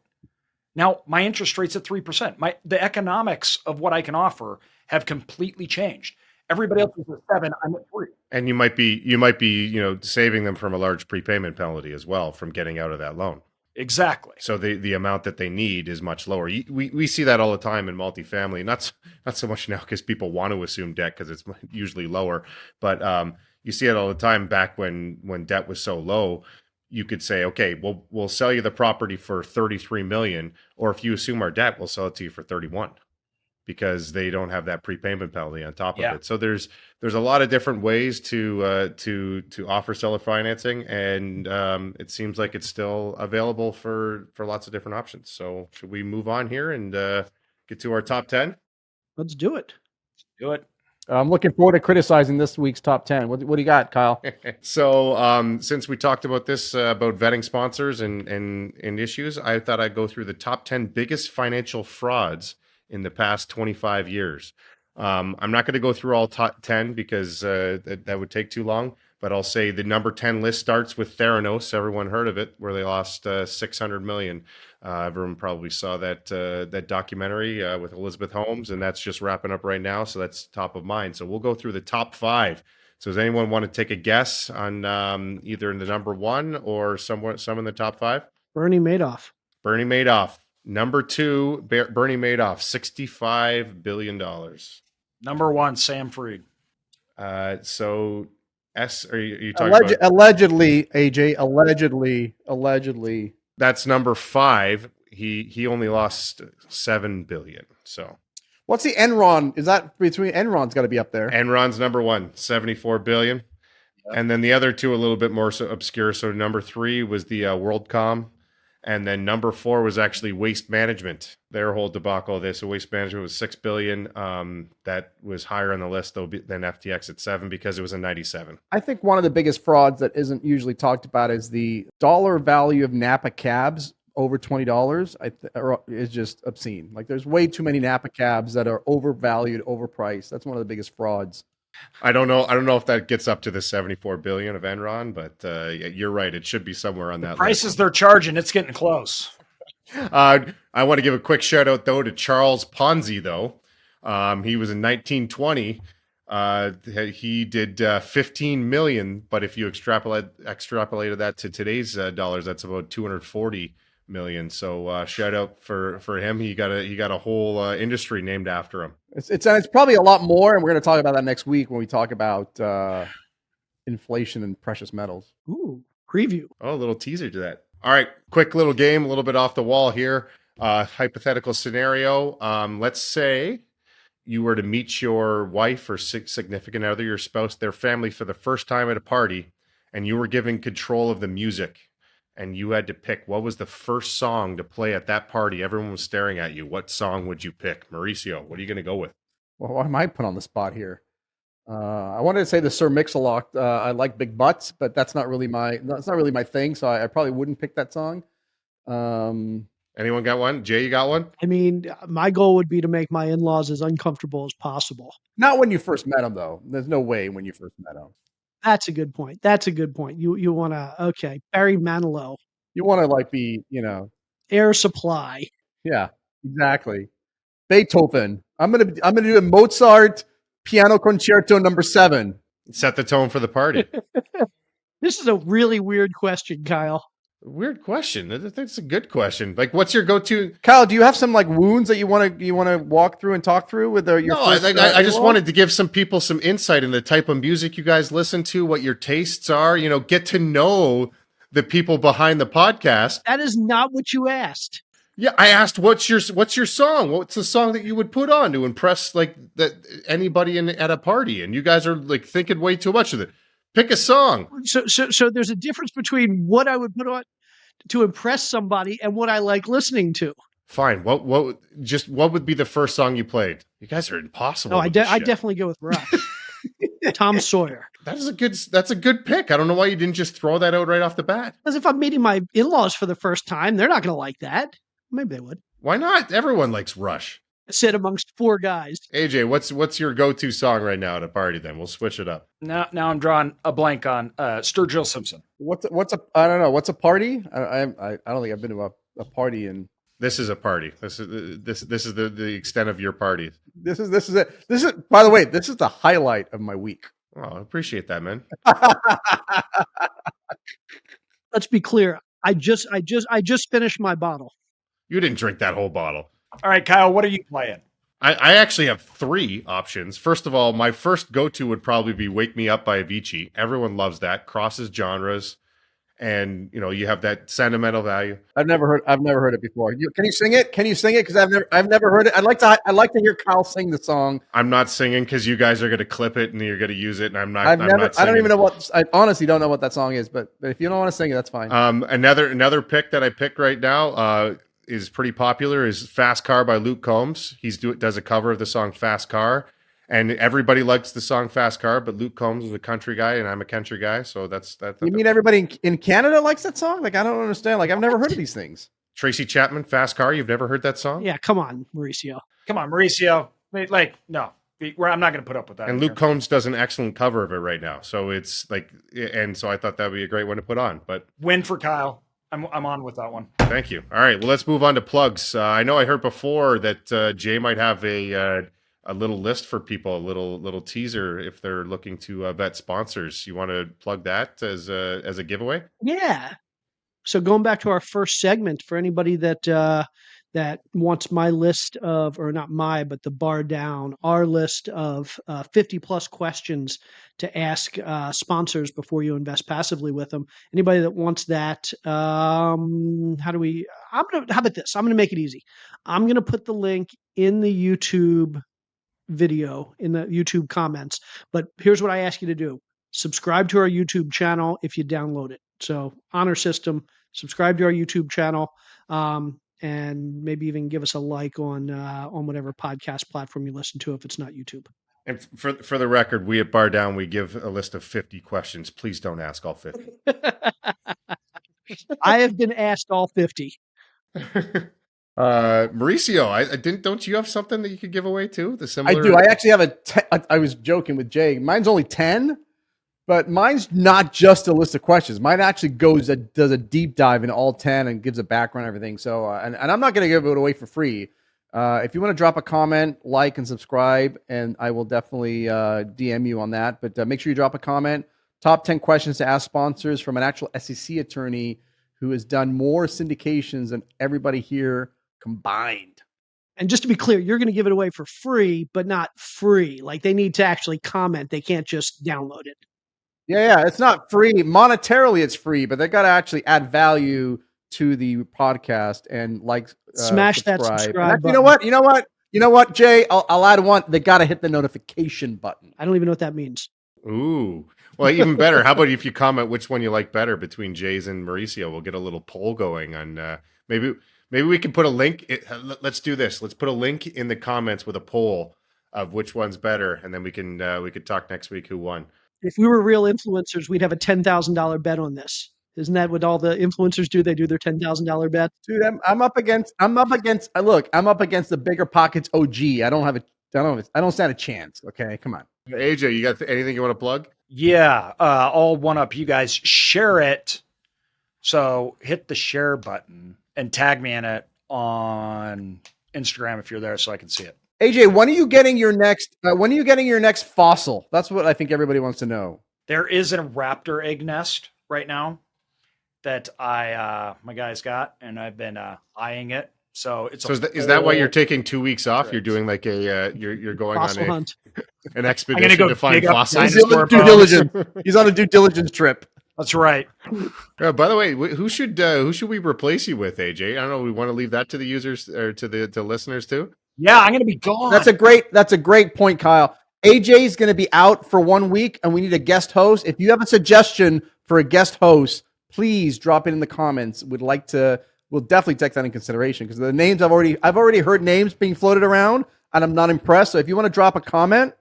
Speaker 5: Now my interest rate's at 3%. The economics of what I can offer have completely changed. Everybody else is at 7, I'm at 3.
Speaker 4: And you might be, saving them from a large prepayment penalty as well from getting out of that loan.
Speaker 5: Exactly.
Speaker 4: So the amount that they need is much lower. We see that all the time in multifamily. Not so much now because people want to assume debt because it's usually lower. But you see it all the time back when debt was so low. You could say, okay, we'll sell you the property for 33 million, or if you assume our debt, we'll sell it to you for 31, because they don't have that prepayment penalty on top of it. So there's a lot of different ways to offer seller financing, and it seems like it's still available for lots of different options. So should we move on here and get to our top 10?
Speaker 2: Let's do it.
Speaker 5: Do it.
Speaker 1: I'm looking forward to criticizing this week's top 10. What do you got, Kyle?
Speaker 4: So since we talked about this, about vetting sponsors and issues, I thought I'd go through the top 10 biggest financial frauds in the past 25 years. I'm not going to go through all top 10 because that would take too long, but I'll say the number 10 list starts with Theranos. Everyone heard of it, where they lost $600 million. Everyone probably saw that documentary with Elizabeth Holmes, and that's just wrapping up right now. So that's top of mind. So we'll go through the top 5. So does anyone want to take a guess on either in the number 1 or some in the top 5?
Speaker 2: Bernie Madoff.
Speaker 4: Bernie Madoff. Number 2, Bernie Madoff, $65 billion.
Speaker 5: Number 1, Sam Freed.
Speaker 4: So are you talking about?
Speaker 1: Allegedly, AJ, allegedly.
Speaker 4: That's number 5. He only lost $7 billion. So
Speaker 1: what's the Enron? Is that between Enron's got to be up there?
Speaker 4: Enron's number 1, $74 billion. And then the other two a little bit more so obscure. So number 3 was the WorldCom, and then number 4 was actually Waste Management. Their whole debacle. So Waste Management was $6 billion. That was higher on the list though than FTX at 7 because it was in 97.
Speaker 1: I think one of the biggest frauds that isn't usually talked about is the dollar value of Napa cabs over $20 is just obscene. Like there's way too many Napa cabs that are overvalued, overpriced. That's one of the biggest frauds.
Speaker 4: I don't know if that gets up to the 74 billion of Enron, but you're right. It should be somewhere on that
Speaker 5: Prices
Speaker 4: list.
Speaker 5: they're charging, it's getting close.
Speaker 4: I want to give a quick shout out though to Charles Ponzi though. He was in 1920. He did 15 million, but if you extrapolated that to today's dollars, that's about 240 million. So shout out for him. He got a whole industry named after him.
Speaker 1: It's probably a lot more, and we're going to talk about that next week when we talk about inflation and precious metals.
Speaker 2: Ooh, preview.
Speaker 4: Oh, a little teaser to that. All right, quick little game, a little bit off the wall here. Hypothetical scenario. Let's say you were to meet your wife or significant other, your spouse, their family for the first time at a party, and you were given control of the music, and you had to pick what was the first song to play at that party. Everyone was staring at you. What song would you pick? Mauricio, what are you going to go with?
Speaker 1: Well, why am I put on the spot here? I wanted to say the Sir Mix-a-Lot. I like big butts, but that's not really my thing. So I probably wouldn't pick that song.
Speaker 4: Anyone got one? Jay, you got one?
Speaker 2: I mean, my goal would be to make my in-laws as uncomfortable as possible.
Speaker 1: Not when you first met them, though. There's no way when you first met them.
Speaker 2: That's a good point. You want to, Barry Manilow.
Speaker 1: You want to be,
Speaker 2: Air Supply.
Speaker 1: Yeah, exactly. Beethoven. I'm gonna do a Mozart Piano Concerto No. 7.
Speaker 4: Set the tone for the party.
Speaker 2: This is a really weird question, Kyle.
Speaker 4: Weird question. That's a good question. Like, what's your go-to?
Speaker 1: Kyle, do you have some wounds that you want to walk through and talk through with your?
Speaker 4: No,
Speaker 1: first,
Speaker 4: I just wanted to give some people some insight in the type of music you guys listen to, what your tastes are. Get to know the people behind the podcast.
Speaker 2: That is not what you asked.
Speaker 4: Yeah, I asked what's your song? What's the song that you would put on to impress anybody at a party? And you guys are thinking way too much of it. Pick a song.
Speaker 2: So there's a difference between what I would put on to impress somebody and what I like listening to.
Speaker 4: Fine. What would be the first song you played? You guys are impossible.
Speaker 2: No, I definitely go with Rush. Tom Sawyer.
Speaker 4: That's a good pick. I don't know why you didn't just throw that out right off the bat.
Speaker 2: Because if I'm meeting my in-laws for the first time, they're not going to like that. Maybe they would.
Speaker 4: Why not? Everyone likes Rush.
Speaker 2: Sit amongst 4 guys.
Speaker 4: AJ, what's your go-to song right now at a party? Then we'll switch it up.
Speaker 5: Now I'm drawing a blank on Sturgill Simpson.
Speaker 1: I don't know. What's a party? I don't think I've been to a party in.
Speaker 4: This is a party. This is the extent of your party.
Speaker 1: This is it. This is, by the way, this is the highlight of my week.
Speaker 4: Oh, I appreciate that, man.
Speaker 2: Let's be clear. I just finished my bottle.
Speaker 4: You didn't drink that whole bottle.
Speaker 5: All right, Kyle, what are you playing?
Speaker 4: I actually have 3 options. First of all, my first go-to would probably be "Wake Me Up" by Avicii. Everyone loves that. Crosses genres, and you have that sentimental value.
Speaker 1: I've never heard it before. Can you sing it? Because I've never heard it. I'd like to hear Kyle sing the song.
Speaker 4: I'm not singing because you guys are going to clip it and you're going to use it, and I'm not.
Speaker 1: I don't even know what. I honestly don't know what that song is. But if you don't want to sing it, that's fine.
Speaker 4: Another pick that I picked right now is pretty popular is "Fast Car" by Luke Combs. Does a cover of the song "Fast Car," and everybody likes the song "Fast Car," but Luke Combs is a country guy and I'm a country guy, so that's that.
Speaker 1: You mean everybody in Canada likes that song? I don't understand. I've never heard of these things.
Speaker 4: Tracy Chapman, "Fast Car." You've never heard that song?
Speaker 2: Yeah, come on, Mauricio.
Speaker 5: Wait, no. I'm not going to put up with that.
Speaker 4: And Luke Combs does an excellent cover of it right now, so it's and so I thought that would be a great one to put on. But
Speaker 5: win for Kyle. I'm on with that one.
Speaker 4: Thank you. All right, well, let's move on to plugs. I know I heard before that Jay might have a little list for people, a little teaser if they're looking to vet sponsors. You want to plug that as a giveaway?
Speaker 2: Yeah. So going back to our first segment, for anybody that wants my list of, or not my, but the bar down, our list of 50 plus questions to ask sponsors before you invest passively with them. Anybody that wants that, how about this? I'm going to make it easy. I'm going to put the link in the YouTube video, in the YouTube comments. But here's what I ask you to do. subscribe to our YouTube channel if you download it. So honor system, subscribe to our YouTube channel, and maybe even give us a like on whatever podcast platform you listen to if it's not YouTube.
Speaker 4: And for the record, we at Bar Down, we give a list of 50 questions. Please don't ask all 50.
Speaker 2: I have been asked all 50.
Speaker 4: Mauricio, I didn't. Don't you have something that you could give away too? The
Speaker 1: I
Speaker 4: similar.
Speaker 1: do. I actually have I was joking with Jay. Mine's only 10, but mine's not just a list of questions. Mine actually does a deep dive in all 10 and gives a background and everything. So, and I'm not going to give it away for free. If you want to drop a comment, like, and subscribe, and I will definitely DM you on that. But make sure you drop a comment. Top 10 questions to ask sponsors from an actual SEC attorney who has done more syndications than everybody here combined.
Speaker 2: And just to be clear, you're going to give it away for free, but not free. Like they need to actually comment. They can't just download it.
Speaker 1: Yeah, it's not free. Monetarily, it's free, but they got to actually add value to the podcast and
Speaker 2: smash that subscribe button.
Speaker 1: You know what, Jay? I'll add one. They got to hit the notification button.
Speaker 2: I don't even know what that means.
Speaker 4: Ooh. Well, even better. How about if you comment which one you like better between Jay's and Mauricio? We'll get a little poll going on maybe we can put a link. Let's do this. Let's put a link in the comments with a poll of which one's better, and then we could talk next week who won.
Speaker 2: If we were real influencers, we'd have a $10,000 bet on this. Isn't that what all the influencers do? They do their $10,000 bet.
Speaker 1: Dude, I'm up against the BiggerPockets OG. I don't stand a chance. Okay, come on.
Speaker 4: AJ, you got anything you want to plug?
Speaker 5: Yeah, I'll one up you guys. Share it. So hit the share button and tag me in it on Instagram if you're there, so I can see it.
Speaker 1: AJ, when are you getting your next fossil? That's what I think everybody wants to know.
Speaker 5: There is a raptor egg nest right now that my guys got, and I've been eyeing it. So it's
Speaker 4: is that why you're taking 2 weeks off? You're doing like you're going
Speaker 2: fossil
Speaker 4: on
Speaker 2: hunt.
Speaker 4: An expedition to find fossils.
Speaker 1: He's on a due diligence trip.
Speaker 5: That's right.
Speaker 4: By the way, who should we replace you with, AJ? I don't know. We want to leave that to the users or to the listeners too.
Speaker 5: Yeah, I'm going to be gone.
Speaker 1: That's a great point, Kyle. AJ is going to be out for 1 week, and we need a guest host. If you have a suggestion for a guest host, please drop it in the comments. We'll definitely take that in consideration because the names I've already heard names being floated around, and I'm not impressed. So if you want to drop a comment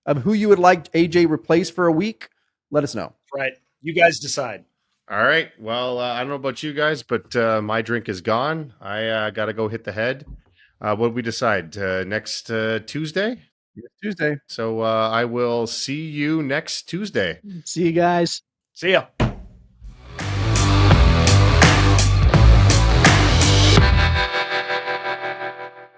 Speaker 1: of who you would like AJ replace for a week, let us know.
Speaker 5: Right. You guys decide.
Speaker 4: All right. Well, I don't know about you guys, but my drink is gone. I got to go hit the head. What did we decide? Next Tuesday?
Speaker 1: Tuesday.
Speaker 4: So I will see you next Tuesday.
Speaker 2: See you guys.
Speaker 5: See ya.